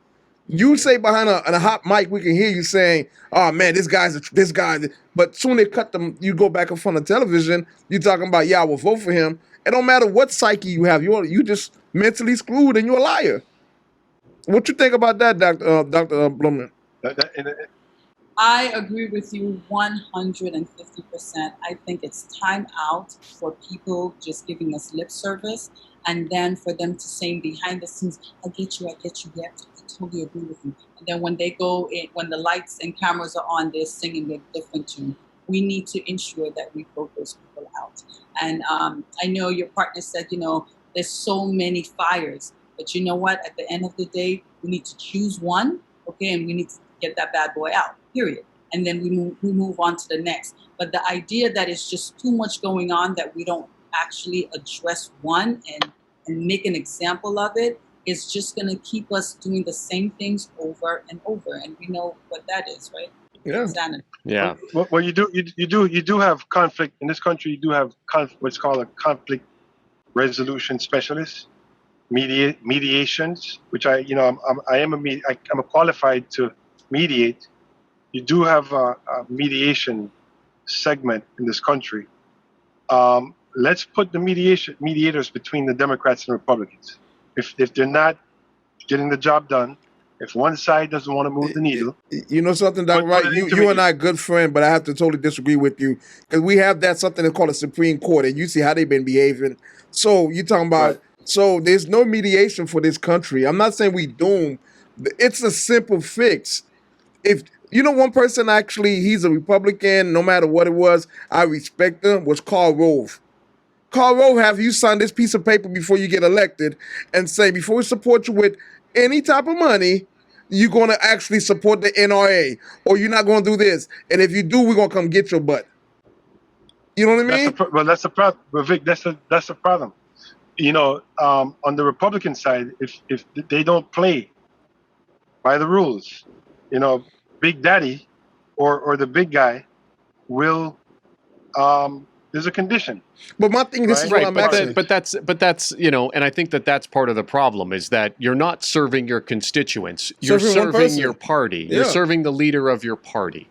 You say behind a hot mic, we can hear you saying, "Oh man, this guy." But soon they cut them. You go back in front of television. You're talking about, "Yeah, I will vote for him." It don't matter what psyche you have. You just mentally screwed and you're a liar. What you think about that, Dr. Blamier? I agree with you 150%. I think it's time out for people just giving us lip service and then for them to sing behind the scenes, I get you, yeah, I totally agree with you. And then when they go in, when the lights and cameras are on, they're singing a different tune. We need to ensure that we vote those people out. And I know your partner said, there's so many fires, but you know what? At the end of the day, we need to choose one, okay, and we need to get that bad boy out, period. And then we move on to the next. But the idea that it's just too much going on that we don't actually address one and make an example of it is just going to keep us doing the same things over and over. And we know what that is, right? Yeah. Insanity. Yeah. Well, you do have conflict in this country. You do have what's called a conflict resolution specialist, mediations, which I'm a qualified to mediate. You do have a mediation segment in this country. Let's put the mediators between the Democrats and Republicans. If they're not getting the job done, if one side doesn't want to move the needle, you know something, Dr. Right? You and I are good friends, but I have to totally disagree with you because we have that something that's called a Supreme Court, and you see how they've been behaving. So you're talking about, right. So there's no mediation for this country. I'm not saying we doomed. It's a simple fix. If one person actually, he's a Republican, no matter what it was, I respect him, was Karl Rove. Karl Rove, have you signed this piece of paper before you get elected and say, before we support you with any type of money, you're going to actually support the NRA, or you're not going to do this. And if you do, we're going to come get your butt. You know what I mean? That's the problem. But Vic, that's the problem. On the Republican side, if they don't play by the rules, Big Daddy or the big guy will there's a condition. But my thing, this is what I'm asking. But that's and I think that's part of the problem is that you're not serving your constituents. You're serving your party. Yeah. You're serving the leader of your party.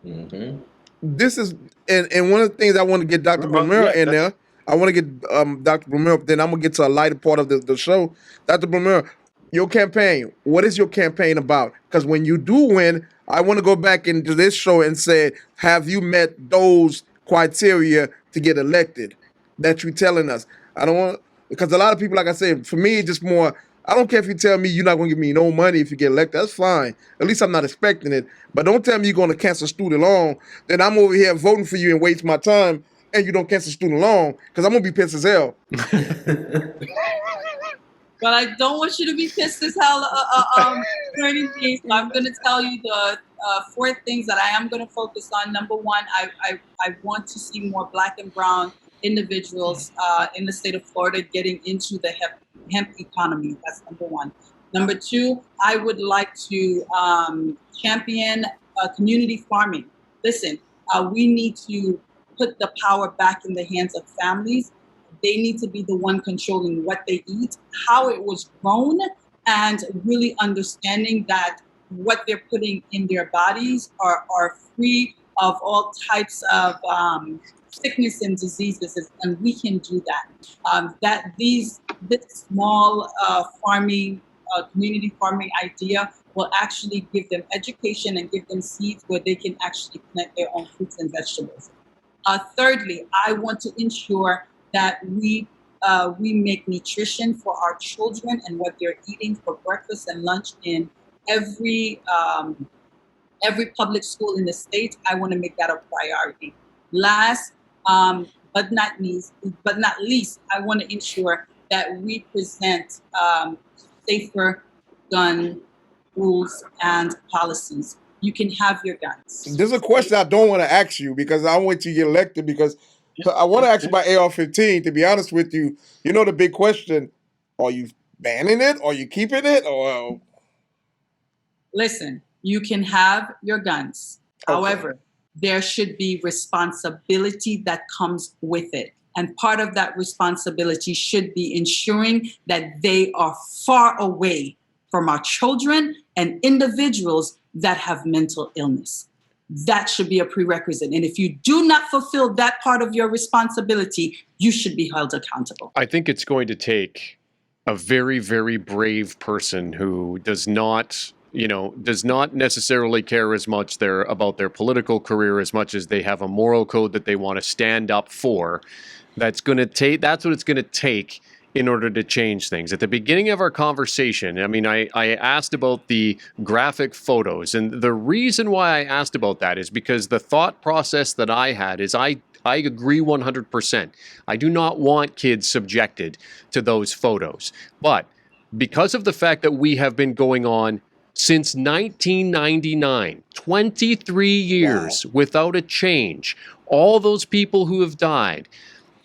Mm-hmm. This is and one of the things I want to get Dr. Blamier in there. I want to get Dr. Blamier. Then I'm gonna get to a lighter part of the show. Dr. Blamier, your campaign. What is your campaign about? Because when you do win, I want to go back into this show and say, have you met those criteria to get elected that you're telling us? I don't want, because a lot of people, like I said, for me, it's just more, I don't care if you tell me you're not going to give me no money if you get elected. That's fine. At least I'm not expecting it. But don't tell me you're going to cancel student loan. Then I'm over here voting for you and waste my time and you don't cancel student loan because I'm going to be pissed as hell. But I don't want you to be pissed as hell during these. So I'm going to tell you the 4 things that I am going to focus on. Number 1, I want to see more Black and brown individuals in the state of Florida getting into the hemp economy. That's number 1. Number 2, I would like to champion community farming. Listen, we need to put the power back in the hands of families. They need to be the one controlling what they eat, how it was grown, and really understanding that what they're putting in their bodies are free of all types of sickness and diseases, and we can do that. This small farming, community farming idea will actually give them education and give them seeds where they can actually plant their own fruits and vegetables. Thirdly, I want to ensure that we make nutrition for our children and what they're eating for breakfast and lunch in every public school in the state. I want to make that a priority. Last, but not least, I want to ensure that we present safer gun rules and policies. You can have your guns. There's a question I don't want to ask you because I want you to get elected because I want to ask you about AR-15. To be honest with you, the big question, are you banning it? Are you keeping it? Or listen, you can have your guns. Okay. However, there should be responsibility that comes with it. And part of that responsibility should be ensuring that they are far away from our children and individuals that have mental illness. That should be a prerequisite. And if you do not fulfill that part of your responsibility, you should be held accountable. I think it's going to take a very, very brave person who does not necessarily care as much about their political career as much as they have a moral code that they want to stand up for. That's what it's going to take in order to change things. At the beginning of our conversation, I mean, I asked about the graphic photos, and the reason why I asked about that is because the thought process that I had is I agree 100%. I do not want kids subjected to those photos. But because of the fact that we have been going on since 1999, 23 years without a change, all those people who have died,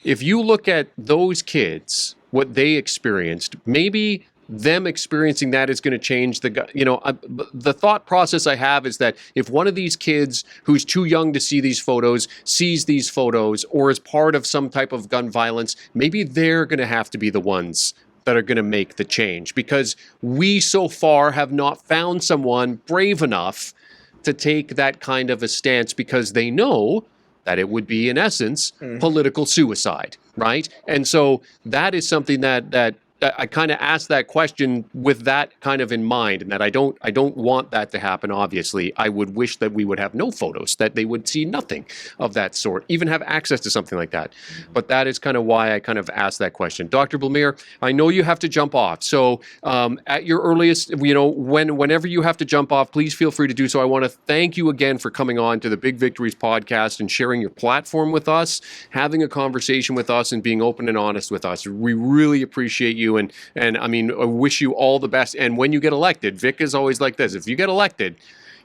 if you look at those kids, what they experienced, maybe them experiencing that is going to change the thought process I have is that if one of these kids who's too young to see these photos sees these photos or is part of some type of gun violence, maybe they're going to have to be the ones that are going to make the change, because we so far have not found someone brave enough to take that kind of a stance, because they know that it would be, in essence, political suicide, right? And so that is something that I kind of asked that question with that kind of in mind, and that I don't want that to happen. Obviously, I would wish that we would have no photos, that they would see nothing of that sort, even have access to something like that. But that is kind of why I kind of asked that question. Dr. Blamier, I know you have to jump off, so at your earliest, whenever you have to jump off, please feel free to do so. I want to thank you again for coming on to the Big Victories podcast and sharing your platform with us, having a conversation with us, and being open and honest with us. We really appreciate you. And I mean, I wish you all the best. And when you get elected, Vic is always like this. If you get elected,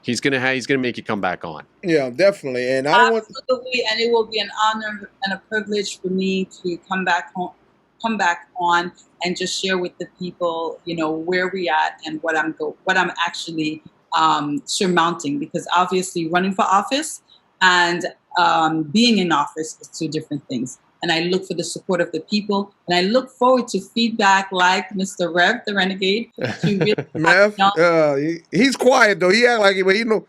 he's gonna make you come back on. Yeah, definitely. And absolutely, and it will be an honor and a privilege for me to come back on and just share with the people, where we at and what I'm actually surmounting. Because obviously, running for office and being in office is two different things. And I look for the support of the people, and I look forward to feedback like Mr. Rev, the Renegade. He's quiet though. He act like it, but him and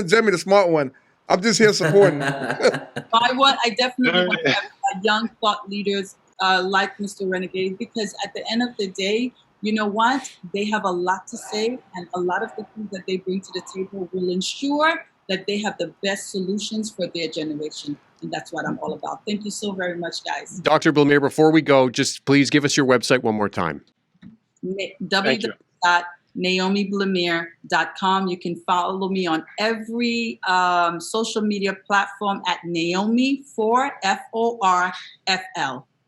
Jimmy the smart one. I'm just here supporting. I definitely want to have young thought leaders like Mr. Renegade, because at the end of the day, you know what? They have a lot to say, and a lot of the things that they bring to the table will ensure that they have the best solutions for their generation. And that's what I'm all about. Thank you so very much, guys. Dr. Blamier, before we go, just please give us your website one more time. www.naomiblamier.com. You can follow me on every social media platform at Naomi FORFL.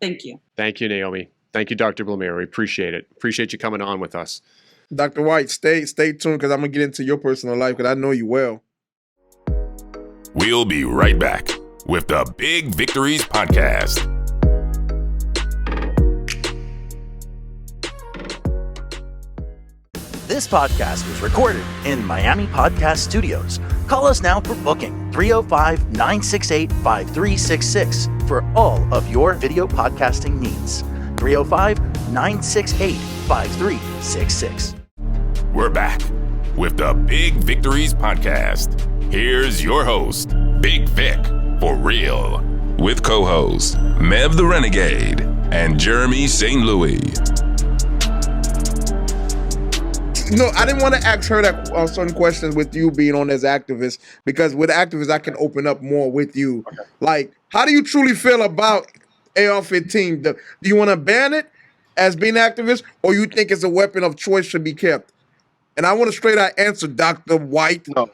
Thank you. Thank you, Naomi. Thank you, Dr. Blamier. We appreciate it. Appreciate you coming on with us. Dr. White, stay tuned, because I'm going to get into your personal life, because I know you well. We'll be right back with the Big Victories podcast. This podcast was recorded in Miami Podcast Studios. Call us now for booking 305-968-5366 for all of your video podcasting needs. 305-968-5366. We're back with the Big Victories podcast. Here's your host, Big Vic, for real, with co-hosts Mev the Renegade and Jeremy St. Louis. No, I didn't want to ask her that certain questions with you being on as activist, because with activists I can open up more with you. Okay. Like, how do you truly feel about AR-15? Do you want to ban it as being activist, or you think it's a weapon of choice should be kept? And I want a straight out answer, Dr. White. No,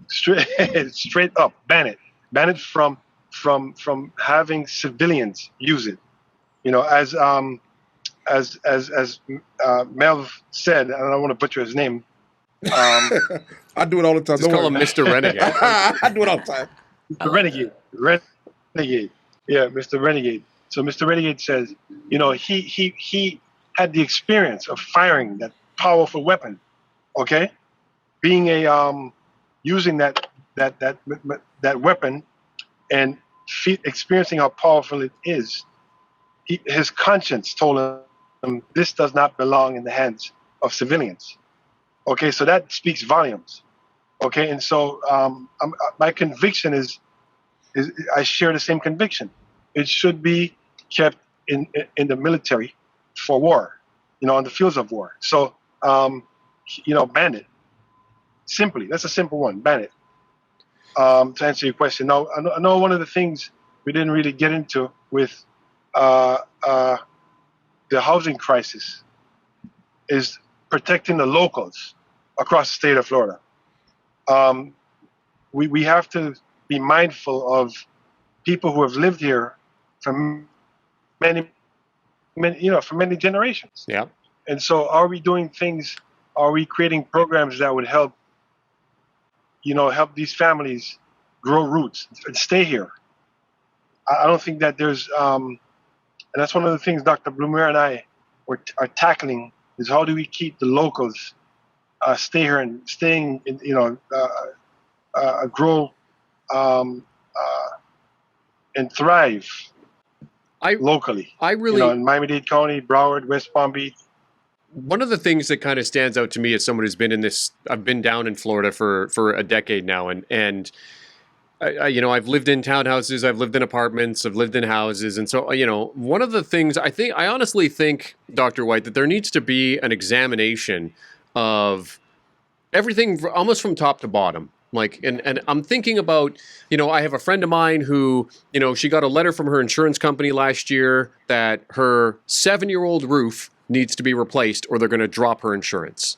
straight up, ban it. Ban it from having civilians use it. As Melv said, and I don't want to butcher his name. I do it all the time. Just call him Mr. Renegade. I do it all the time. Mr. Renegade. Yeah, Mr. Renegade. So Mr. Renegade says, he had the experience of firing that powerful weapon. Okay, being using that weapon and experiencing how powerful it is. His conscience told him this does not belong in the hands of civilians. Okay, so that speaks volumes. Okay, and so my conviction is I share the same conviction. It should be kept in the military for war, on the fields of war. So, ban it. Simply, that's a simple one. Ban it. To answer your question, now I know one of the things we didn't really get into with the housing crisis is protecting the locals across the state of Florida. We have to be mindful of people who have lived here for many, for many generations. Yeah. And so, are we doing things? Are we creating programs that would help these families grow roots and stay here? I don't think that there's, and that's one of the things Dr. Blamier and I are tackling, is how do we keep the locals stay here and staying, grow and thrive locally. I really, in Miami-Dade County, Broward, West Palm Beach. One of the things that kind of stands out to me as someone who's been in this, I've been down in Florida for a decade now, and I've lived in townhouses, I've lived in apartments, I've lived in houses, and so one of the things I honestly think, Dr. White, that there needs to be an examination of everything almost from top to bottom. Like, and I'm thinking about, I have a friend of mine who, she got a letter from her insurance company last year that her 7-year-old roof needs to be replaced or they're going to drop her insurance.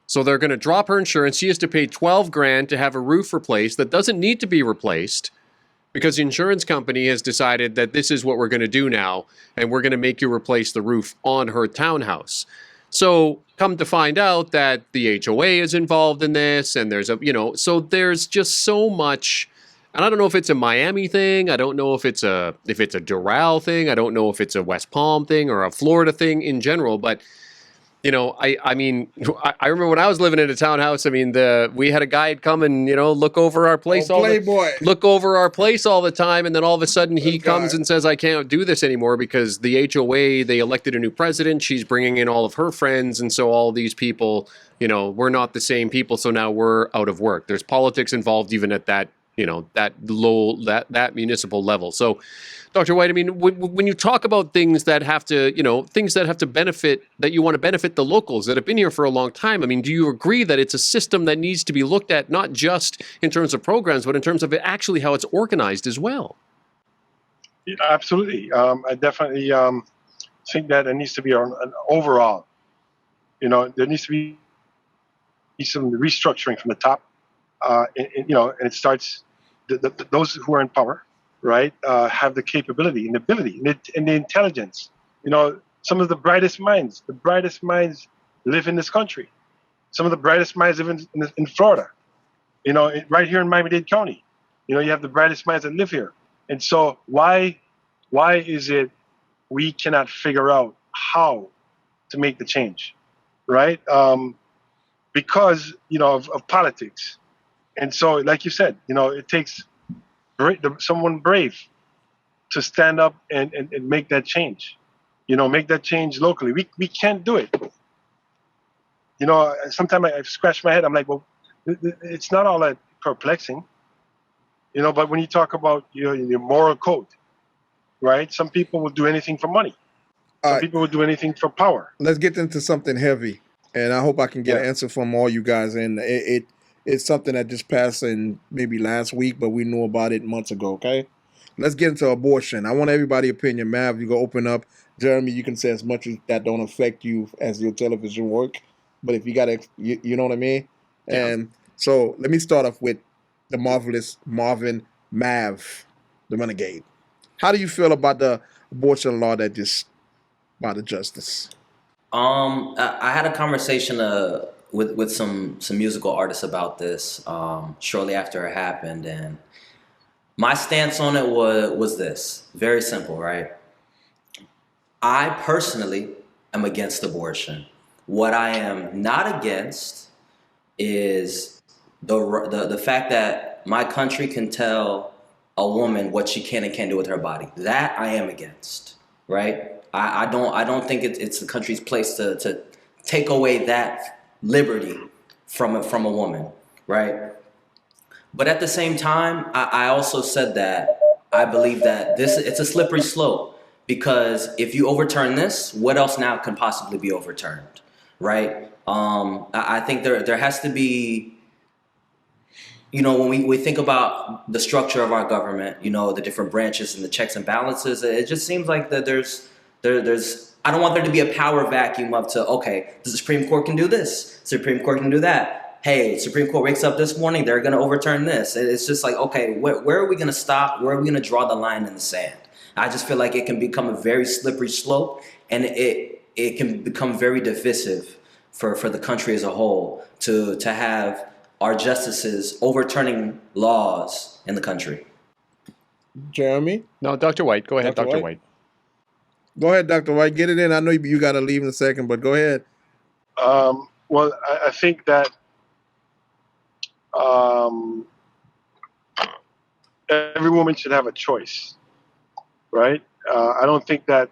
So they're going to drop her insurance. She has to pay $12,000 to have a roof replaced that doesn't need to be replaced because the insurance company has decided that this is what we're going to do now, and we're going to make you replace the roof on her townhouse. So come to find out that the HOA is involved in this, and there's so there's just so much. And I don't know if it's a Miami thing. I don't know if it's a Doral thing. I don't know if it's a West Palm thing or a Florida thing in general. But I remember when I was living in a townhouse. I mean, we had a guy come and look over our place, look over our place all the time, and then all of a sudden he comes and says, "I can't do this anymore because the HOA, they elected a new president. She's bringing in all of her friends, and so all these people, we're not the same people. So now we're out of work. There's politics involved even at that." That municipal level. So, Dr. White, I mean, when you talk about things that have to, benefit, that you want to benefit the locals that have been here for a long time, I mean, do you agree that it's a system that needs to be looked at, not just in terms of programs, but in terms of actually how it's organized as well? Yeah, absolutely. I definitely think that there needs to be an overall, there needs to be some restructuring from the top, and it starts. Those who are in power, right, have the capability and the ability and the intelligence. Some of the brightest minds live in this country. Some of the brightest minds live in Florida. Right here in Miami-Dade County. You have the brightest minds that live here. And so why is it we cannot figure out how to make the change, right? Because of politics. And so, like you said, it takes someone brave to stand up and make that change. Make that change locally. We can't do it. Sometimes I scratch my head. I'm like, well, it's not all that perplexing. But when you talk about your moral code, right? Some people will do anything for money. Some people will do anything for power. Let's get into something heavy, and I hope I can get an answer from all you guys. And it's something that just passed in maybe last week, but we knew about it months ago, okay? Let's get into abortion. I want everybody's opinion. Mav, you go open up. Jeremy, you can say as much as that don't affect you as your television work. But if you got to, you know what I mean? Yeah. And so let me start off with the marvelous Marvin Mav, the renegade. How do you feel about the abortion law that just, by the justice? I had a conversation with some musical artists about this shortly after it happened, and my stance on it was this: very simple, right? I personally am against abortion. What I am not against is the fact that my country can tell a woman what she can and can't do with her body. That I am against, right? I don't think it's the country's place to take away that liberty from a woman, right? But at the same time, I also said that I believe that it's a slippery slope, because if you overturn this, what else now can possibly be overturned, right? I think there has to be, when we think about the structure of our government, the different branches and the checks and balances, it just seems like that there's I don't want there to be a power vacuum up to, okay, the Supreme Court can do this, Supreme Court can do that. Hey, Supreme Court wakes up this morning, they're going to overturn this. It's just like, okay, where are we going to stop? Where are we going to draw the line in the sand? I just feel like it can become a very slippery slope, and it can become very divisive for the country as a whole to have our justices overturning laws in the country. Jeremy? No, Dr. White. Go ahead, Dr. White. Go ahead, Dr. White. Get it in. I know you got to leave in a second, but go ahead. Well, I think that every woman should have a choice, right? I don't think that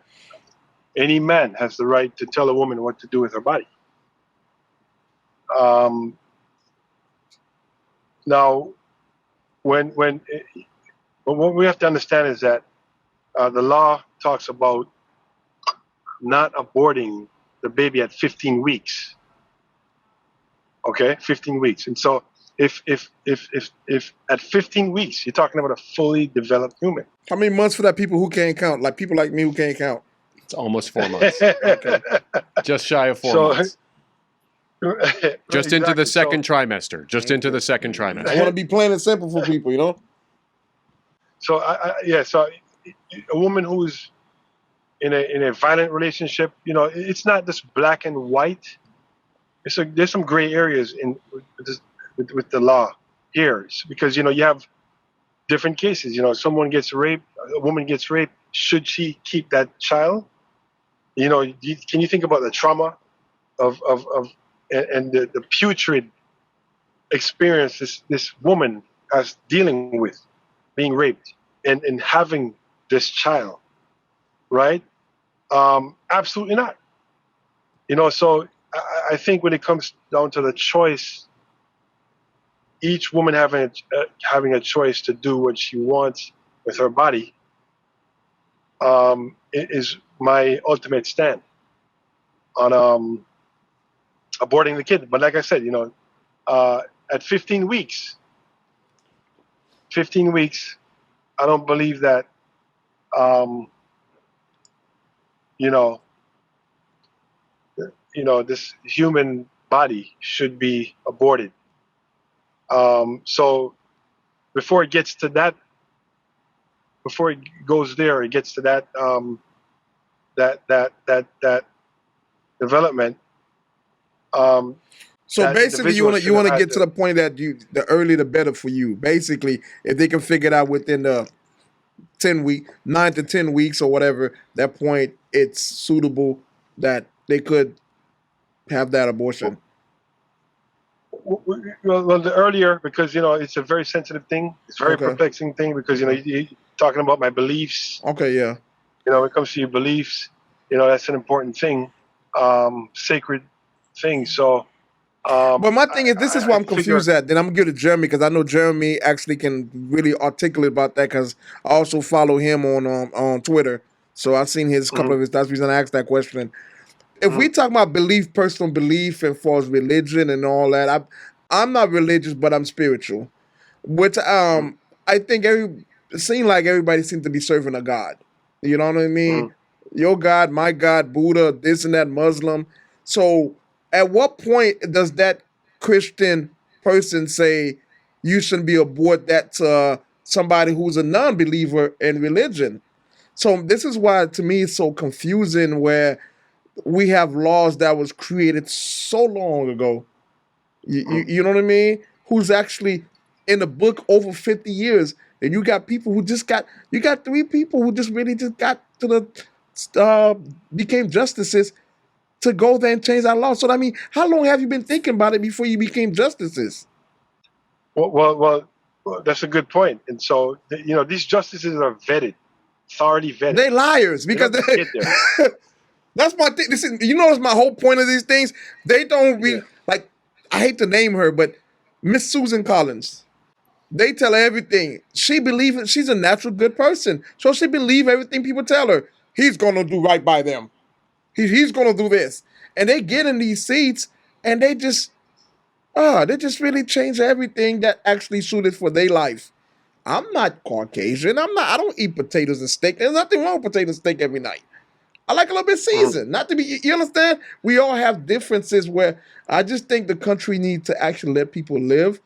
any man has the right to tell a woman what to do with her body. Now, what we have to understand is that the law talks about not aborting the baby at 15 weeks. Okay, 15 weeks. And so if at 15 weeks, you're talking about a fully developed human. How many months for that people who can't count? Like people like me who can't count? It's almost 4 months. Okay. Just shy of 4 months. Just into the second trimester. Just into the second trimester. I want to be plain and simple for people, So so a woman who's in a violent relationship, it's not just black and white. There's some gray areas with the law here, because you have different cases. Someone gets raped, a woman gets raped. Should she keep that child? Can you think about the trauma of and the putrid experience this woman is dealing with, being raped and having this child, right? Absolutely not. So I think when it comes down to the choice, each woman having a choice to do what she wants with her body is my ultimate stand on aborting the kid. But like I said, at 15 weeks, I don't believe that, this human body should be aborted. So before it gets to that, before it goes there, it gets to that that development. So basically, you want to get to the point that the earlier the better for you. Basically, if they can figure it out within the 9 to 10 weeks or whatever, that point it's suitable that they could have that abortion. Well, the earlier, because it's a very sensitive thing. It's a very perplexing thing, because you're talking about my beliefs. Okay, yeah. When it comes to your beliefs, that's an important thing, sacred thing. So. But my thing is, this is why I'm confused at. Then I'm gonna give it to Jeremy, because I know Jeremy actually can really articulate about that, because I also follow him on Twitter. So I've seen his couple of his. That's the reason I asked that question. If we talk about belief, personal belief, and far as religion and all that, I'm not religious, but I'm spiritual. Which I think it seems like everybody seems to be serving a God. You know what I mean? Your God, my God, Buddha, this and that, Muslim. So at what point does that Christian person say you shouldn't be abort that to somebody who's a non-believer in religion? So this is why, to me, it's so confusing, where we have laws that was created so long ago. You know what I mean? Who's actually in the book over 50 years. And you got people who you got 3 people who just really just got to became justices to go there and change our law. So, I mean, how long have you been thinking about it before you became justices? Well, that's a good point. And so, these justices are thoroughly vetted. They're liars, because that's my thing. That's my whole point of these things. They don't like, I hate to name her, but Miss Susan Collins. They tell her everything. She believes it. She's a natural good person. So she believes everything people tell her. He's going to do right by them. He's going to do this. And they get in these seats and they just They just really changed everything that actually suited for their life. I'm not Caucasian. I don't eat potatoes and steak. There's nothing wrong with potatoes and steak every night. I like a little bit seasoned. Not to be, you understand? We all have differences where I just think the country needs to actually let people live,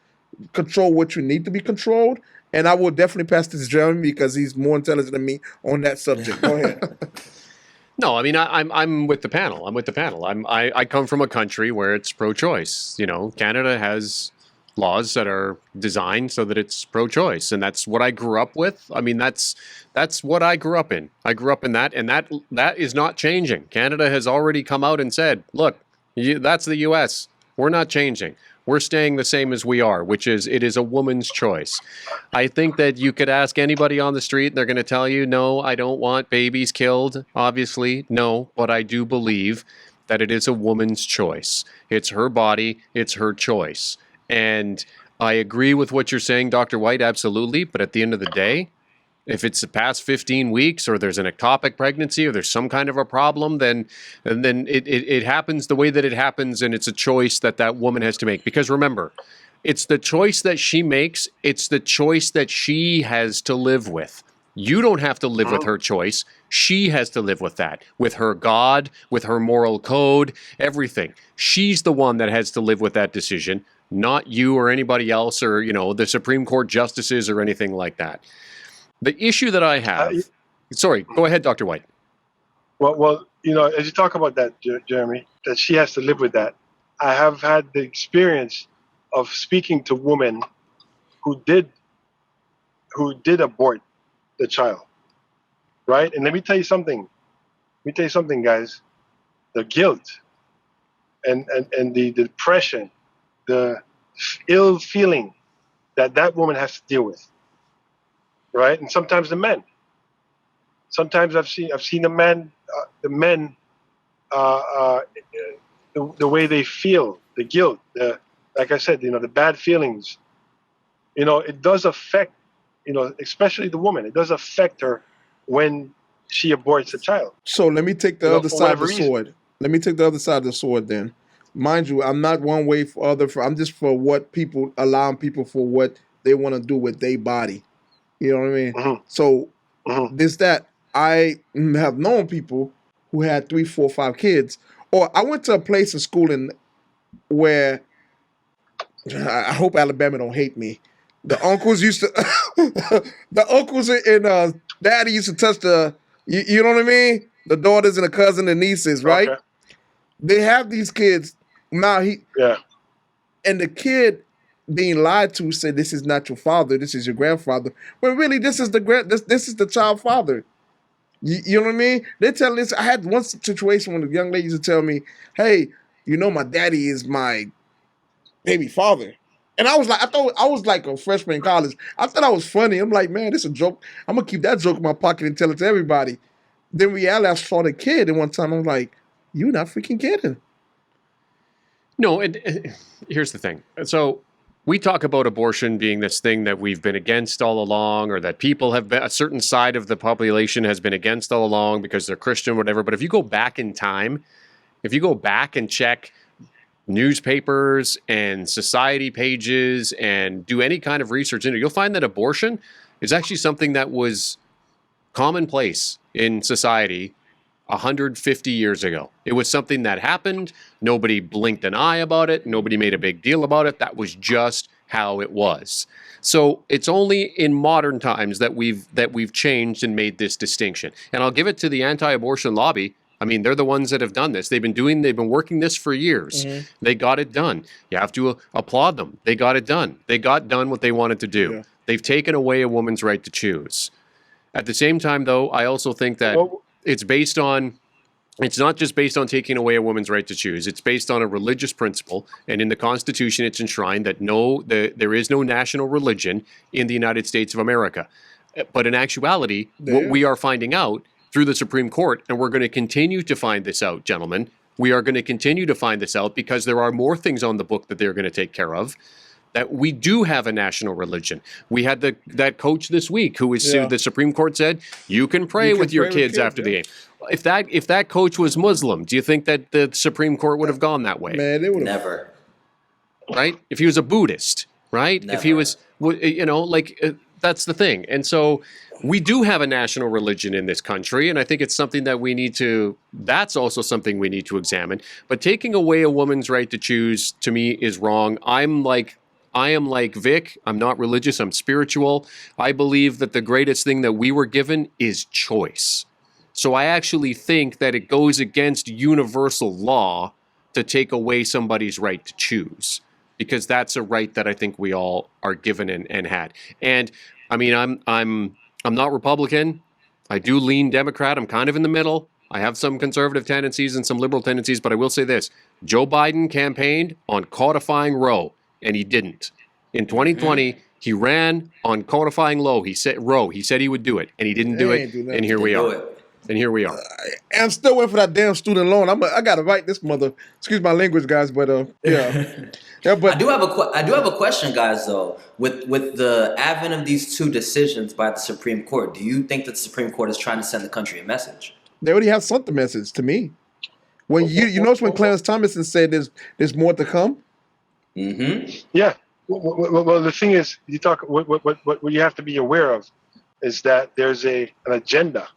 control what you need to be controlled. And I will definitely pass this to Jeremy because he's more intelligent than me on that subject. Go ahead. No, I mean I'm with the panel. I come from a country where it's pro-choice. You know, Canada has laws that are designed so that it's pro-choice, and that's what I grew up with. I mean, that's what I grew up in. I grew up in that, and that is not changing. Canada has already come out and said, "Look, that's the U.S. We're not changing. We're staying the same as we are, which is it is a woman's choice." I think that you could ask anybody on the street, and they're going to tell you, "No, I don't want babies killed." Obviously, no, but I do believe that it is a woman's choice. It's her body. It's her choice. And I agree with what you're saying, Dr. White, absolutely. But at the end of the day, if it's the past 15 weeks or there's an ectopic pregnancy or there's some kind of a problem, then it happens the way that it happens, and it's a choice that woman has to make. Because remember, it's the choice that she makes. It's the choice that she has to live with. You don't have to live with her choice. She has to live with that, with her God, with her moral code, everything. She's the one that has to live with that decision, not you or anybody else or, the Supreme Court justices or anything like that. The issue that I have... sorry, go ahead, Dr. White. Well, as you talk about that, Jeremy, that she has to live with that, I have had the experience of speaking to women who did abort the child, right? And let me tell you something, guys. The guilt and the depression, the ill feeling that woman has to deal with, right? And sometimes the men. Sometimes I've seen the men, the way they feel, the guilt, like I said, the bad feelings. It does affect, especially the woman. It does affect her when she aborts a child. So let me take the other side of the sword. Let me take the other side of the sword then. Mind you, I'm not one way for other. I'm just for what people, allowing people for what they want to do with their body. You know what I mean? Mm-hmm. So this that I have known people who had 3, 4, 5 kids. Or I went to a place in school where I hope Alabama don't hate me. The uncles used to, the uncles and daddy used to touch you know what I mean? The daughters and the cousin and nieces, right? Okay. They have these kids. Now and the kid being lied to said, "This is not your father. This is your grandfather." But really, this is the child father. You know what I mean? They tell this. I had one situation when the young lady used to tell me, "Hey, my daddy is my baby father," and I was like, I thought I was like a freshman in college. I thought I was funny. I'm like, man, this is a joke. I'm gonna keep that joke in my pocket and tell it to everybody. Then reality, I saw the kid, and one time I was like, "You're not freaking kidding." No, and here's the thing. So we talk about abortion being this thing that we've been against all along, or that people have been, a certain side of the population has been against all along because they're Christian, whatever. But if you go back in time, if you go back and check newspapers and society pages and do any kind of research into it, you'll find that abortion is actually something that was commonplace in society 150 years ago. It was something that happened. Nobody blinked an eye about it. Nobody made a big deal about it. That was just how it was. So it's only in modern times that we've changed and made this distinction. And I'll give it to the anti-abortion lobby. I mean, they're the ones that have done this. They've been working this for years. Mm-hmm. They got it done. You have to applaud them. They got it done. They got done what they wanted to do. Yeah. They've taken away a woman's right to choose. At the same time, though, I also think that it's not just based on taking away a woman's right to choose. It's based on a religious principle. And in the Constitution, it's enshrined that there is no national religion in the United States of America. But in actuality, what we are finding out through the Supreme Court, and we're going to continue to find this out, gentlemen, we are going to continue to find this out because there are more things on the book that they're going to take care of, that we do have a national religion. We had that coach this week who was sued. The Supreme Court said, you can pray with your kids after the game. If that coach was Muslim, do you think that the Supreme Court would have gone that way? Man, they would have. Never. right? If he was a Buddhist, right? If he was, that's the thing. And so we do have a national religion in this country, and I think it's something that that's also something we need to examine. But taking away a woman's right to choose, to me, is wrong. I am like Vic. I'm not religious. I'm spiritual. I believe that the greatest thing that we were given is choice. So I actually think that it goes against universal law to take away somebody's right to choose, because that's a right that I think we all are given and had. And I mean, I'm not Republican. I do lean Democrat. I'm kind of in the middle. I have some conservative tendencies and some liberal tendencies, but I will say this. Joe Biden campaigned on codifying Roe, and he didn't. In 2020, he ran on codifying Roe. He said he would do it, and he didn't do it, and here we are. And here we are. And I'm still waiting for that damn student loan. I gotta write this mother. Excuse my language, guys, but yeah. Yeah, but I do have a question, guys. Though, with the advent of these two decisions by the Supreme Court, do you think that the Supreme Court is trying to send the country a message? They already have sent the message to me. When you notice when Clarence Thomason said there's more to come. Mm-hmm. Yeah. Well, the thing is, what you have to be aware of is that there's an agenda.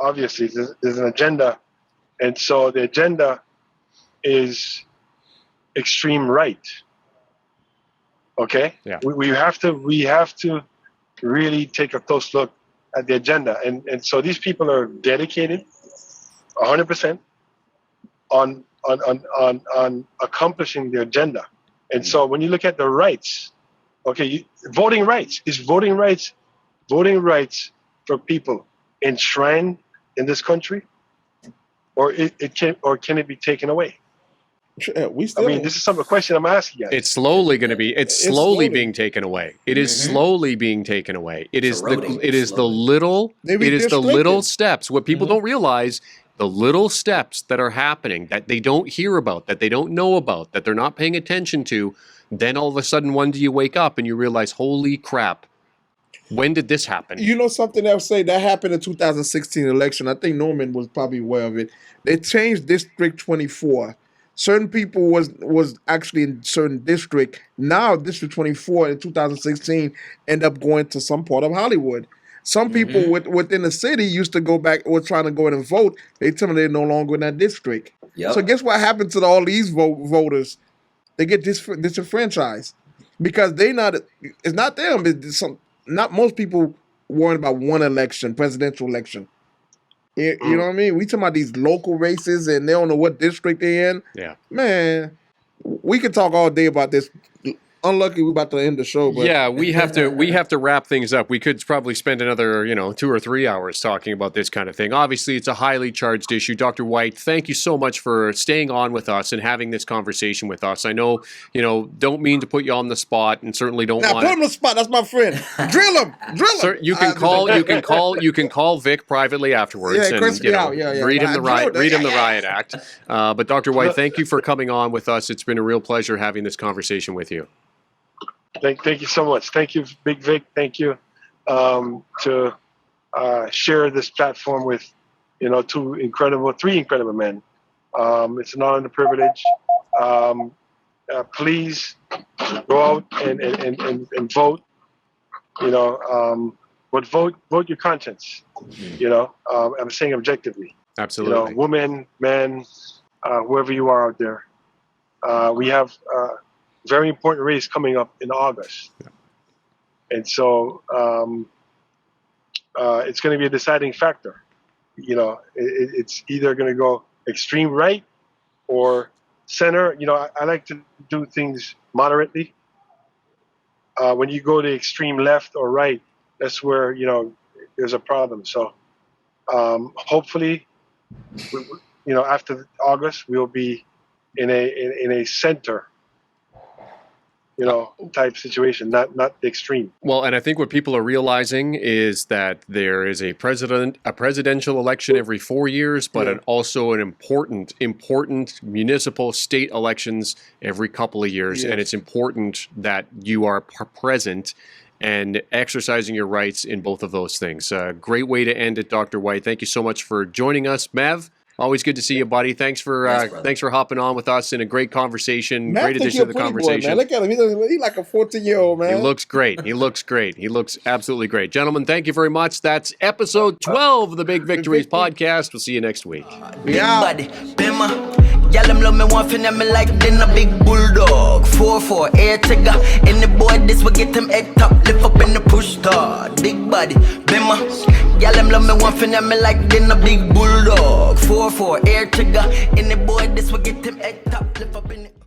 Obviously, there's an agenda, and so the agenda is extreme right. Okay. Yeah. We have to really take a close look at the agenda, and so these people are dedicated 100% on accomplishing the agenda. And so when you look at the rights, okay, voting rights for people enshrined in this country, or can it be taken away? This is a question I'm asking you. It's slowly going to be. It's slowly being taken away. It is slowly being taken away. It is the little steps. What people don't realize, the little steps that are happening that they don't hear about, that they don't know about, that they're not paying attention to. Then all of a sudden, one day you wake up and you realize, holy crap. When did this happen? You know something that happened in 2016 election. I think Norman was probably aware of it. They changed District 24. Certain people was actually in certain district. Now District 24 in 2016 end up going to some part of Hollywood. Some people within the city used to go back or trying to go in and vote. They tell me they're no longer in that district. Yep. So guess what happened to all these voters? They get disenfranchised because it's not them. It's not most people worrying about one election, presidential election. You know what I mean? We talking about these local races and they don't know what district they're in. Yeah. Man, we could talk all day about this. Unlucky we're about to end the show, but yeah, we have to wrap things up. We could probably spend another 2 or 3 hours talking about this kind of thing. Obviously, it's a highly charged issue. Dr. White, thank you so much for staying on with us and having this conversation with us. I know, don't mean to put you on the spot, and certainly don't want. Put him on the spot. That's my friend. Drill him. Sir, you can call Vic privately afterwards and read him the Riot Act. But Dr. White, thank you for coming on with us. It's been a real pleasure having this conversation with you. Thank you so much. Thank you, Big Vic. Thank you to share this platform with, three incredible men. It's an honor and a privilege. Please go out and vote. But vote your conscience. I'm saying objectively. Absolutely. Women, men, whoever you are out there. We have very important race coming up in August. Yeah. And so it's going to be a deciding factor. It's either going to go extreme right or center. I like to do things moderately. When you go to extreme left or right, that's where, there's a problem. So hopefully, after August, we'll be in a center type situation, not the extreme. Well, and I think what people are realizing is that there is a presidential election every 4 years, but also an important municipal state elections every couple of years. Yes. And it's important that you are present and exercising your rights in both of those things. Great way to end it, Dr. White. Thank you so much for joining us. Mev, Always good to see you, buddy. Thanks for hopping on with us in a great conversation. Matt Great think addition you're to the a pretty boy, conversation. man. Look at him. He's like a 14-year-old, man. He looks great. He looks absolutely great. Gentlemen, thank you very much. That's episode 12 of the Big Victories podcast. We'll see you next week. Y'all them love me one fin me like then a big bulldog 4-4 air trigger. And the boy this will get him head top. Lift up in the push start. Big body, bimmer. Y'all them love me one fin me like then a big bulldog 4-4 air trigger. And the boy this will get him head top. Lift up in the